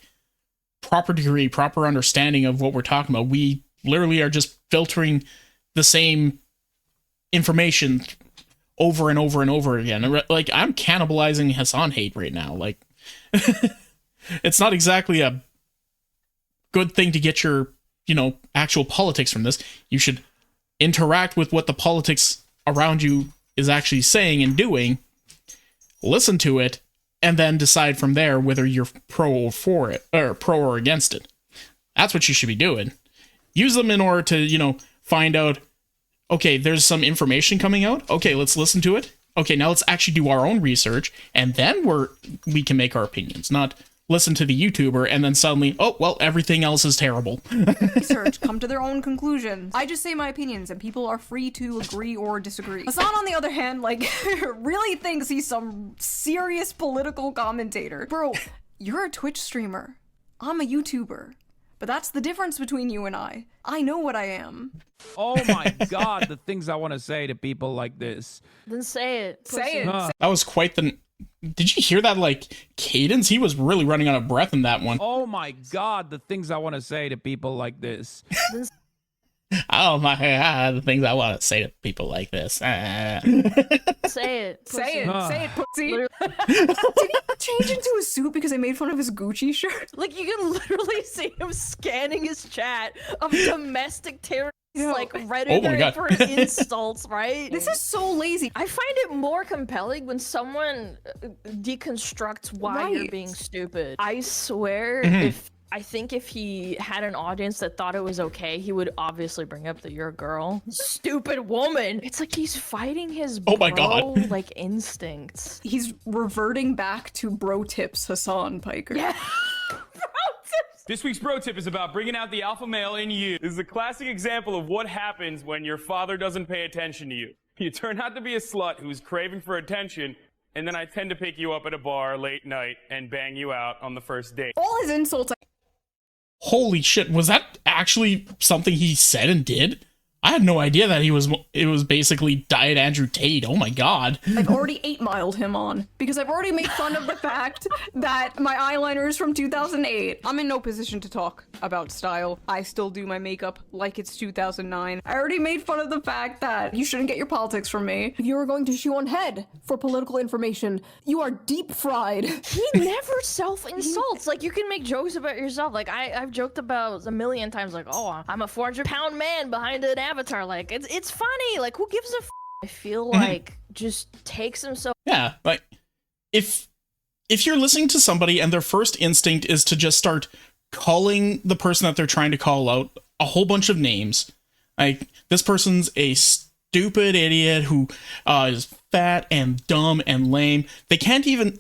proper degree, proper understanding of what we're talking about. We literally are just filtering the same information over and over and over again. Like, I'm cannibalizing Hasan hate right now. Like, it's not exactly a good thing to get your, actual politics from this. You should interact with what the politics around you is actually saying and doing, listen to it, and then decide from there whether you're pro or against it. That's what you should be doing. Use them in order to, find out, okay, there's some information coming out. Okay, let's listen to it. Okay, now let's actually do our own research, and then we can make our opinions, not listen to the YouTuber and then suddenly, oh, well, everything else is terrible. Research, come to their own conclusions. I just say my opinions, and people are free to agree or disagree. Hasan, on the other hand, like, really thinks he's some serious political commentator. Bro, you're a Twitch streamer. I'm a YouTuber. But that's the difference between you and I. I know what I am. Oh my God, the things I want to say to people like this. Then say it. Say it. That was quite the... Did you hear that, like, cadence? He was really running out of breath in that one. Oh my God, the things I want to say to people like this. Oh my God, the things I want to say to people like this. Say it. Say it. Say it, pussy. Literally. Did he change into a suit because I made fun of his Gucci shirt? Like, you can literally see him scanning his chat of domestic terrorists, like, Reddit Oh my God. for insults, right? This is so lazy. I find it more compelling when someone deconstructs why you're Right. being stupid. I swear, I think if he had an audience that thought it was okay, he would obviously bring up that you're a girl. Stupid woman. It's like he's fighting his Oh my God. like instincts. He's reverting back to bro tips, Hasan Piker. Yeah. This week's bro tip is about bringing out the alpha male in you. This is a classic example of what happens when your father doesn't pay attention to you. You turn out to be a slut who's craving for attention, and then I tend to pick you up at a bar late night and bang you out on the first date. All his insults. Holy shit, was that actually something he said and did? I had no idea that it was basically Diet Andrew Tate. Oh my God. I've already 8-miled him on because I've already made fun of the fact that my eyeliner is from 2008. I'm in no position to talk about style. I still do my makeup like it's 2009. I already made fun of the fact that you shouldn't get your politics from me. If you were going to Shoe0nhead for political information, you are deep fried. He never self-insults. Like, you can make jokes about yourself. Like, I've joked about a million times, like, oh, I'm a 400-pound man behind an avatar. Like, it's funny. Like, who gives a f? I feel like just takes himself. Yeah, like if you're listening to somebody and their first instinct is to just start calling the person that they're trying to call out a whole bunch of names, like this person's a stupid idiot who is fat and dumb and lame. They can't even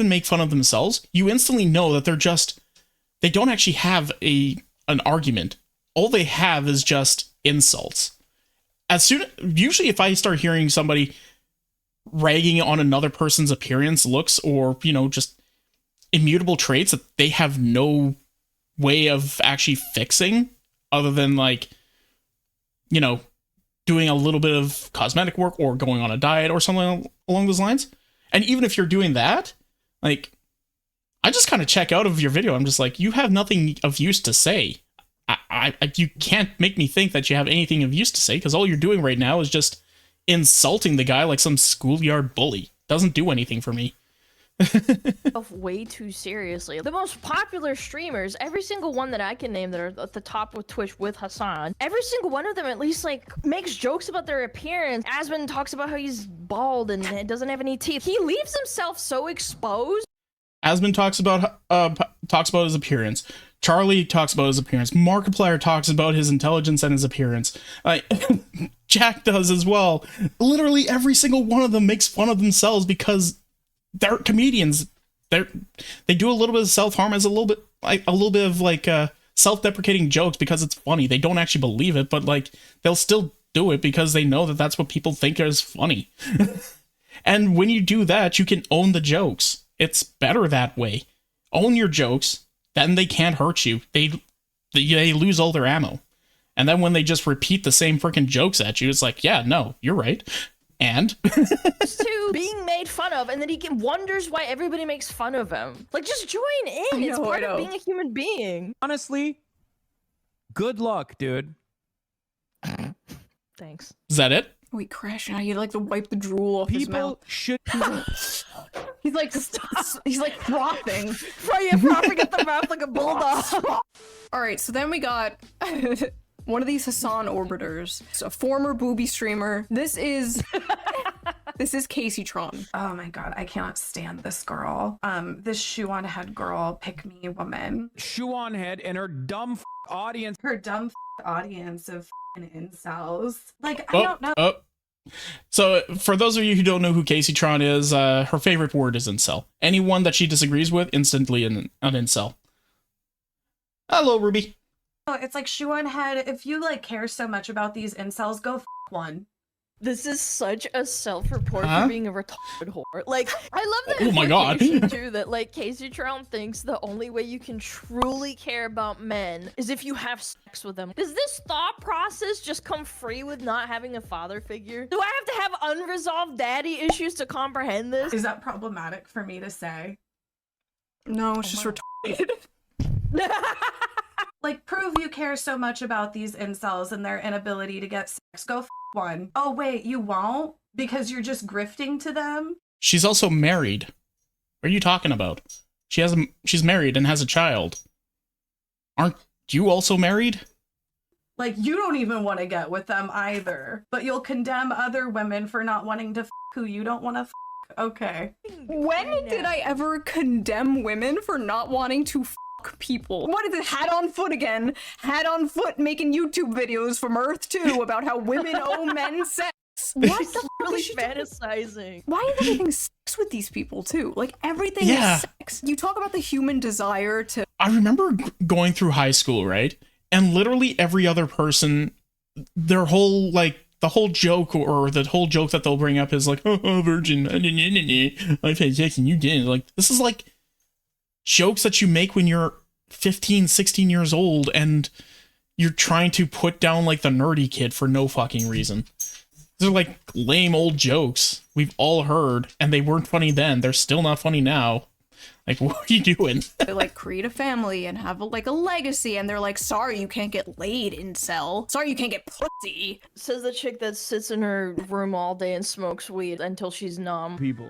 make fun of themselves. You instantly know that they don't actually have an argument. All they have is just insults. Usually if I start hearing somebody ragging on another person's appearance, looks, or, just immutable traits that they have no way of actually fixing, other than like, you know, doing a little bit of cosmetic work or going on a diet or something along those lines. And even if you're doing that, like, I just kind of check out of your video. I'm just like, you have nothing of use to say. You can't make me think that you have anything of use to say, because all you're doing right now is just insulting the guy like some schoolyard bully. Doesn't do anything for me. Way too seriously. The most popular streamers, every single one that I can name that are at the top with Twitch with Hasan, every single one of them at least like makes jokes about their appearance. Asmon talks about how he's bald and doesn't have any teeth. He leaves himself so exposed. Asmon talks about his appearance. Charlie talks about his appearance. Markiplier talks about his intelligence and his appearance. Jack does as well. Literally every single one of them makes fun of themselves because they're comedians. They do a little bit of self-harm as a little bit of like self-deprecating jokes because it's funny. They don't actually believe it, but like they'll still do it because they know that that's what people think is funny. And when you do that, you can own the jokes. It's better that way. Own your jokes, then they can't hurt you. They lose all their ammo. And then when they just repeat the same freaking jokes at you, it's like, yeah, no, you're right. And to being made fun of, and then he wonders why everybody makes fun of him. Like, just join in. It's part of being a human being. Honestly, good luck, dude. Thanks. Is that it? Wait, Crash, now you like to wipe the drool off his mouth. Should He's like frothing. Frothing at the mouth like a bulldog. All right, so then we got one of these Hasan orbiters, a former booby streamer. This is Casey Tron. Oh my god, I cannot stand this girl. This Shoe0nhead girl, pick me woman. Shoe0nhead and her dumb audience. Her dumb audience of incels. Like, I don't know. So for those of you who don't know who Casey Tron is, her favorite word is incel. Anyone that she disagrees with, instantly an incel. Hello, Ruby. Oh, it's like Shoe0nhead, if you like care so much about these incels, go one. This is such a self-report for being a retarded whore. Like, I love that. Oh my god. Too, that like Casey Tron thinks the only way you can truly care about men is if you have sex with them. Does this thought process just come free with not having a father figure? Do I have to have unresolved daddy issues to comprehend this? Is that problematic for me to say? No, it's just retarded. Like, prove you care so much about these incels and their inability to get sex. Go one. Oh wait, you won't? Because you're just grifting to them? She's also married. What are you talking about? She's married and has a child. Aren't you also married? Like, you don't even want to get with them either. But you'll condemn other women for not wanting to who you don't want to Okay. When did I ever condemn women for not wanting to people? What is it? Hat on foot again. Hat on foot making YouTube videos from Earth 2 about how women owe men sex. What the really fantasizing? Why is everything sex with these people too? Like everything is sex. You talk about the human desire to. I remember going through high school, right? And literally every other person, their whole like the whole joke or the whole joke that they'll bring up is like, oh, virgin, I've had sex and you didn't. Like this is like jokes that you make when you're 15, 16 years old and you're trying to put down like the nerdy kid for no fucking reason. These are like lame old jokes we've all heard and they weren't funny then. They're still not funny now. Like, what are you doing? They like create a family and have a legacy and they're like, sorry, you can't get laid, incel. Sorry, you can't get pussy. Says the chick that sits in her room all day and smokes weed until she's numb. People.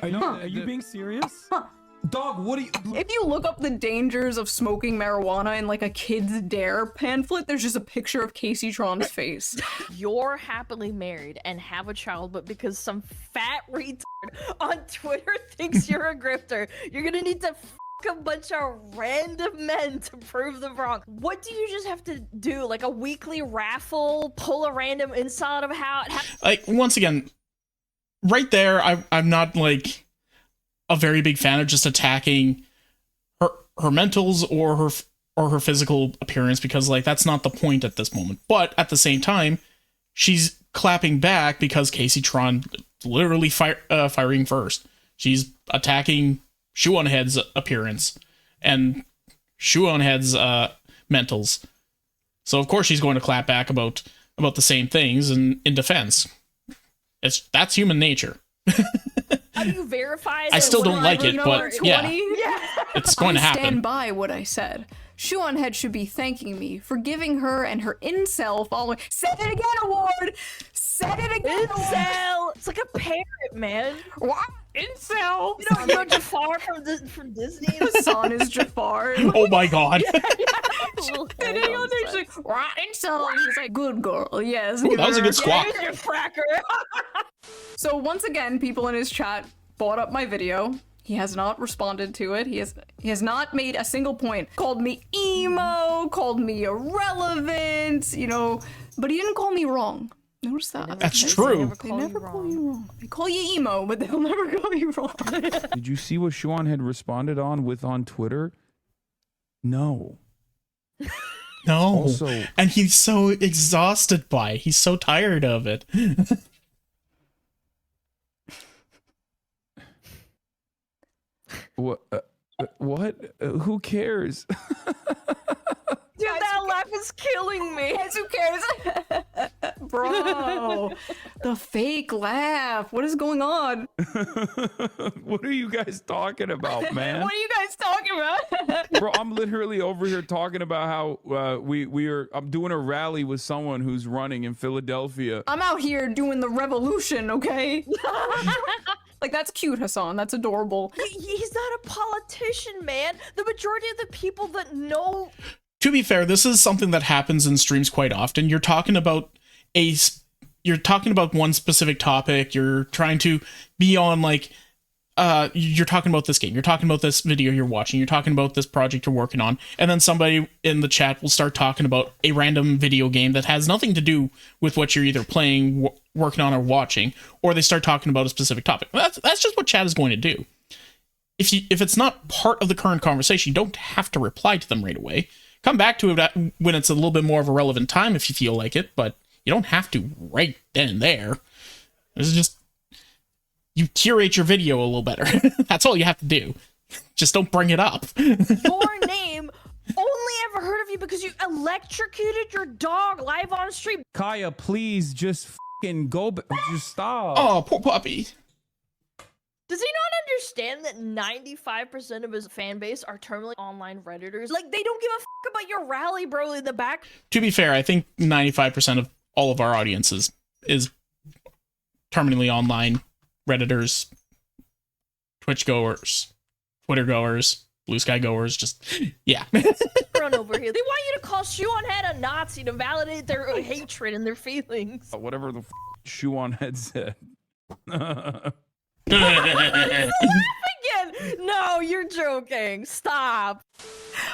I know. Are you being serious? Dog, what are you? If you look up the dangers of smoking marijuana in like a Kids Dare pamphlet, there's just a picture of Casey Tron's face. You're happily married and have a child, but because some fat retard on Twitter thinks you're a grifter, you're gonna need to a bunch of random men to prove them wrong. What do you just have to do? Like a weekly raffle? Pull a random inside of how it like, once again, right there, I'm not like a very big fan of just attacking her mentals or her physical appearance because like that's not the point at this moment. But at the same time, she's clapping back because Casey Tron literally firing first. She's attacking Shoe0nhead's appearance and Shoe0nhead's mentals. So of course she's going to clap back about the same things in defense. That's human nature. How do you verify? I still don't like it, but yeah, it's going to happen. Stand by what I said. Shoe0nhead should be thanking me for giving her and her incel following. Say it again, Award. Say it again, Incel. It's like a parrot, man. What? Incel. You know Jafar from Disney. Hasan is Jafar. Oh my god. Incel. He's like, good girl. Yes. Ooh, that was a good squawk. Yeah, you're a fracker. So once again, people in his chat brought up my video. He has not responded to it. He has not made a single point. Called me emo, called me irrelevant, you know, but he didn't call me wrong. Notice that. That's true. They never call you wrong. They call you emo, but they'll never call you wrong. Did you see what Shoe0nhead responded on Twitter? No. No. Also, and he's so exhausted by it. He's so tired of it. what? Who cares? Dude, that laugh is killing me. Who cares? Bro, the fake laugh. What is going on? What are you guys talking about, man? What are you guys talking about? Bro, I'm literally over here talking about how I'm doing a rally with someone who's running in Philadelphia. I'm out here doing the revolution, okay? Like, that's cute, Hasan. That's adorable. He's not a politician, man. The majority of the people that know... To be fair, this is something that happens in streams quite often. You're talking about one specific topic. You're trying to be on, like, you're talking about this game. You're talking about this video you're watching. You're talking about this project you're working on. And then somebody in the chat will start talking about a random video game that has nothing to do with what you're either playing, working on, or watching. Or they start talking about a specific topic. That's just what chat is going to do. If it's not part of the current conversation, you don't have to reply to them right away. Come back to it when it's a little bit more of a relevant time if you feel like it, but you don't have to right then and there. This is just... You curate your video a little better. That's all you have to do. Just don't bring it up. Your name... Only ever heard of you because you electrocuted your dog live on stream. Kaya, please just fucking go... Just stop. Oh, poor puppy. Does he not understand that 95% of his fan base are terminally online Redditors? Like, they don't give a fuck about your rally, bro, in the back. To be fair, I think 95% of all of our audiences is terminally online Redditors, Twitch goers, Twitter goers, Blue Sky goers, just, yeah. Run over here. They want you to call Shoe0nhead a Nazi to validate their hatred and their feelings. Whatever the Shoe0nhead said. Again. No, you're joking. Stop.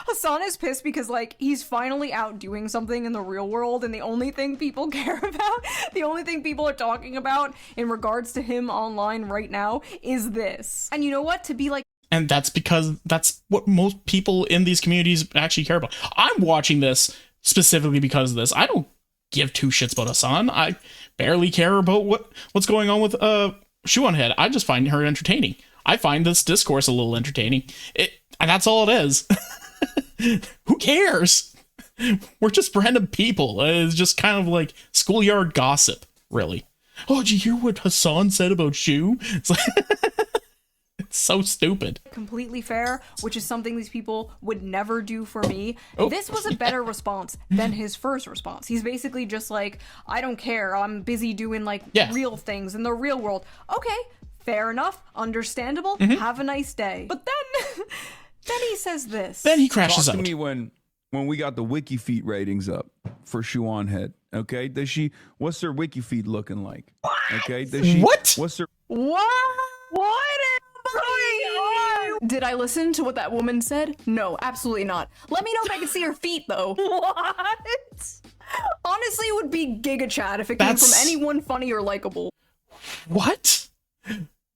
Hasan is pissed because, like, he's finally out doing something in the real world, and the only thing people care about, the only thing people are talking about in regards to him online right now is this. And you know what? To be like... And that's because that's what most people in these communities actually care about. I'm watching this specifically because of this. I don't give two shits about Hasan. I barely care about what's going on with Shoe0nhead. I just find her entertaining. I find this discourse a little entertaining. And that's all it is. Who cares? We're just random people. It's just kind of like schoolyard gossip, really. Oh, did you hear what Hasan said about Shoe? It's like... It's so stupid. Completely fair, which is something these people would never do for me. Oh. This was a better response than his first response. He's basically just like, I don't care. I'm busy doing, like, real things in the real world. Okay, fair enough. Understandable. Have a nice day. But then... Then he says this. Then he crashes out. Talk to me when we got the wiki feed ratings up for Shoe0nhead. Okay, what's her wiki feed looking like? What? Okay, what's her? What? What is going on? Did I listen to what that woman said? No, absolutely not. Let me know if I can see her feet, though. What? Honestly, it would be Giga Chat if it came from anyone funny or likable. What?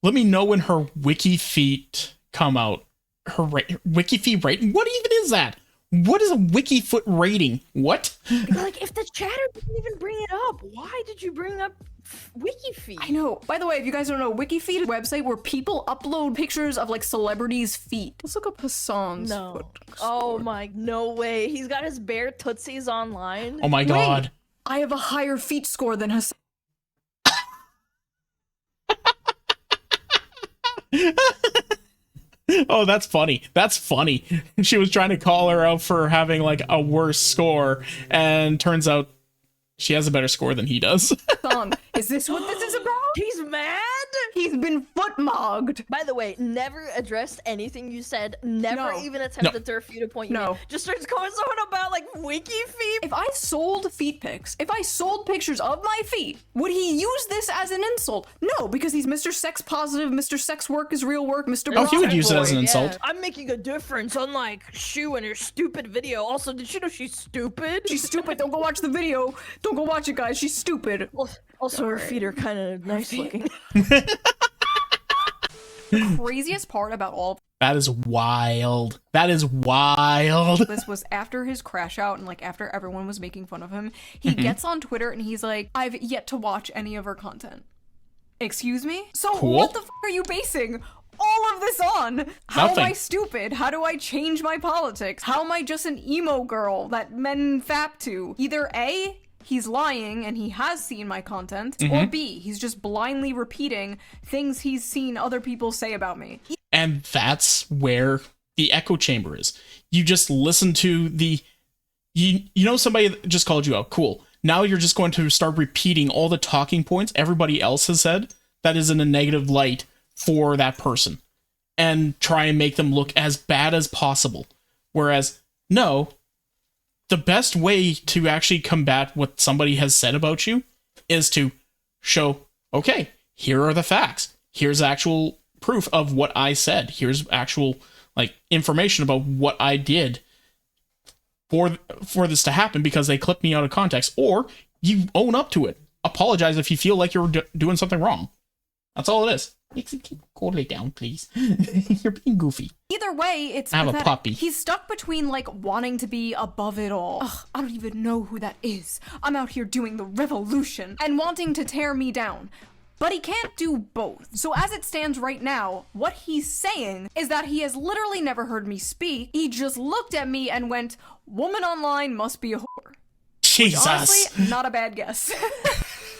Let me know when her wiki feet come out. Her wiki feed rating? What even is that? What is a wiki foot rating? What? Like, if the chatter didn't even bring it up, why did you bring up WikiFeed. I know. By the way, if you guys don't know, WikiFeed is a website where people upload pictures of like celebrities' feet. Let's look up Hasan's foot. Oh my, no way. He's got his bare tootsies online. Oh my god. I have a higher feet score than Hasan. Oh, that's funny. That's funny. She was trying to call her out for having like a worse score, and turns out she has a better score than he does. Hasan, is this what this is about? He's mad? He's been foot mogged. By the way, never addressed anything you said. Never even attempted to refute a point you made. Just starts going on about like WikiFeed. If I sold feet pics, if I sold pictures of my feet, would he use this as an insult? No, because he's Mr. Sex Positive, Mr. Sex Work is real work, Mr. Oh, he would use it as an insult. Yeah. I'm making a difference, unlike Shoe and her stupid video. Also, did you know she's stupid? She's stupid. Don't go watch the video. Don't go watch it, guys. She's stupid. Also, her feet are kind of nice looking. The craziest part about all that is wild. That is wild. this was after his crash out and like after everyone was making fun of him. He gets on Twitter and he's like, I've yet to watch any of her content. Excuse me? So what the f are you basing all of this on? How am I stupid? How do I change my politics? How am I just an emo girl that men fap to? Either A, he's lying and he has seen my content, or B, he's just blindly repeating things he's seen other people say about me. And that's where the echo chamber is. You just listen to the... You know somebody just called you out. Cool. Now you're just going to start repeating all the talking points everybody else has said that is in a negative light for that person. And try and make them look as bad as possible. Whereas, no... The best way to actually combat what somebody has said about you is to show, okay, here are the facts. Here's actual proof of what I said. Here's actual like information about what I did for this to happen because they clipped me out of context. Or you own up to it. Apologize if you feel like you're doing something wrong. That's all it is. Go lay down, please. You're being goofy. Either way, it's I have pathetic. a puppy. He's stuck between, like, wanting to be above it all. Ugh, I don't even know who that is. I'm out here doing the revolution. And wanting to tear me down. But he can't do both. So as it stands right now, what he's saying is that he has literally never heard me speak. He just looked at me and went, woman online must be a whore. Jesus. Which, honestly, not a bad guess.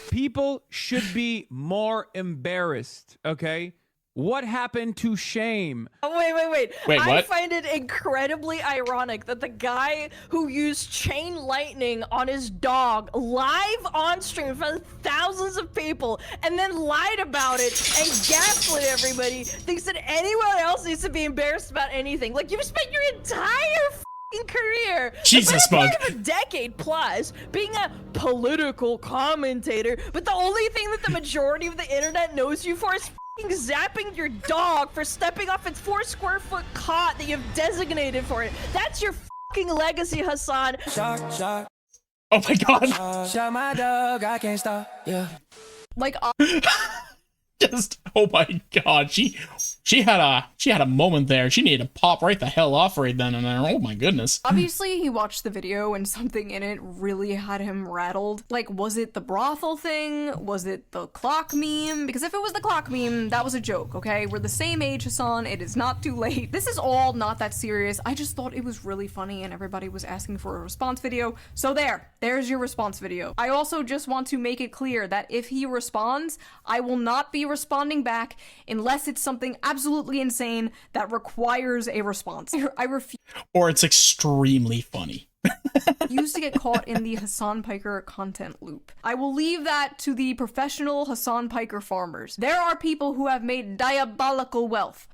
People should be more embarrassed, okay? What happened to shame? Oh, wait. Wait, I what? find it incredibly ironic that the guy who used chain lightning on his dog live on stream in front of thousands of people and then lied about it and gaslit everybody thinks that anyone else needs to be embarrassed about anything. Like, you've spent your entire career, Jesus, Bug, a decade plus, being a political commentator, but the only thing that the majority of the internet knows you for is zapping your dog for stepping off its 4 square foot cot that you've designated for it. That's your fucking legacy, Hasan. Oh my god. Shot my dog, I can't stop. Yeah. Like, Just, oh my god, she had a moment there. She needed to pop right the hell off right then and there. Oh my goodness. obviously he watched the video and something in it really had him rattled. Like, was it the brothel thing? Was it the clock meme? Because if it was the clock meme, that was a joke, okay? We're the same age, Hasan. It is not too late. This is all not that serious. I just thought it was really funny and everybody was asking for a response video. So there's your response video. I also just want to make it clear that if he responds, I will not be responding back unless it's something absolutely insane that requires a response. I refuse Or it's extremely funny. to get caught in the Hasan Piker content loop. I will leave that to the professional Hasan Piker farmers. There are people who have made diabolical wealth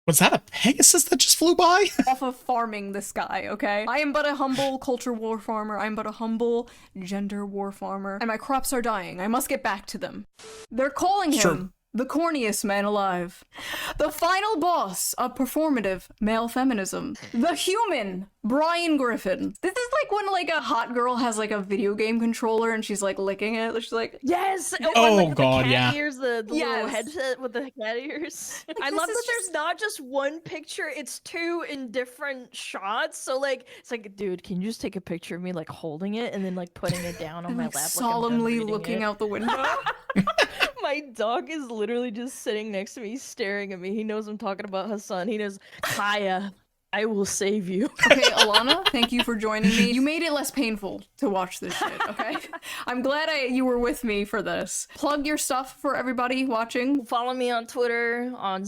Was that a Pegasus that just flew by? off of farming this guy, okay? I am but a humble culture war farmer. I am but a humble gender war farmer. And my crops are dying. I must get back to them. They're calling him Sure. the corniest man alive, the final boss of performative male feminism, the human Brian Griffin. This is like when like a hot girl has like a video game controller and she's like licking it. She's like, yes. Oh, like, God, the cat yeah. ears, the little Yes. headset with the cat ears. I this love is that there's not just one picture; it's two in different shots. So like, it's like, dude, can you just take a picture of me like holding it and then like putting it down on and, my like, lap, solemnly like looking out the window. My dog is literally just sitting next to me, staring at me. He knows I'm talking about Hasan. He knows, Kaya, I will save you. Okay, Alana, thank you for joining me. You made it less painful to watch this shit, okay? I'm glad you were with me for this. Plug your stuff for everybody watching. Follow me on Twitter, on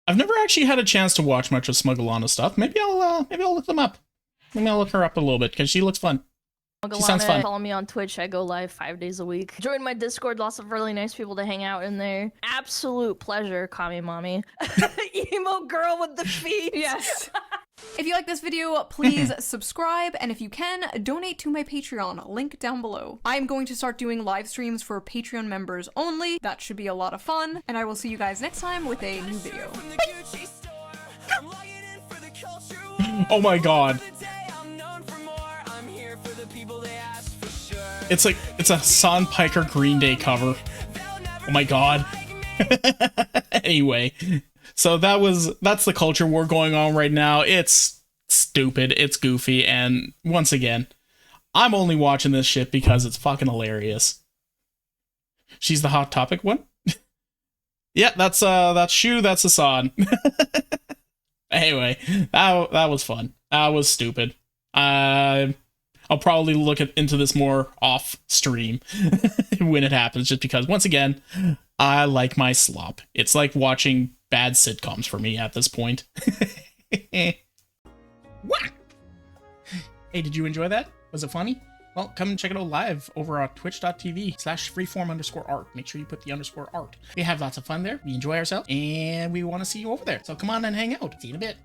I've never actually had a chance to watch much of Smugglana stuff. Maybe I'll look them up. Maybe I'll look her up a little bit because she looks fun. She sounds fun. Follow me on Twitch. I go live 5 days a week. Join my Discord. Lots of really nice people to hang out in there. Absolute pleasure, Kami Mommy. Emo girl with the feet. Yes. If you like this video, please subscribe, and if you can, donate to my Patreon, link down below. I'm going to start doing live streams for Patreon members only. That should be a lot of fun, and I will see you guys next time with a new video. Oh my god. It's a Hasan Piker Green Day cover. Oh my god. Anyway, so that's the culture war going on right now. It's stupid, it's goofy, and once again, I'm only watching this shit because it's fucking hilarious. She's the Hot Topic one? Yeah, that's Shoe, that's Hasan. Anyway, that was fun. That was stupid. I'll probably look into this more off stream when it happens, just because, once again, I like my slop. It's like watching bad sitcoms for me at this point. What? Hey, did you enjoy that? Was it funny? Well, come and check it out live over on twitch.tv/freeform_art. Make sure you put the _art. We have lots of fun there. We enjoy ourselves, and we want to see you over there. So come on and hang out. See you in a bit.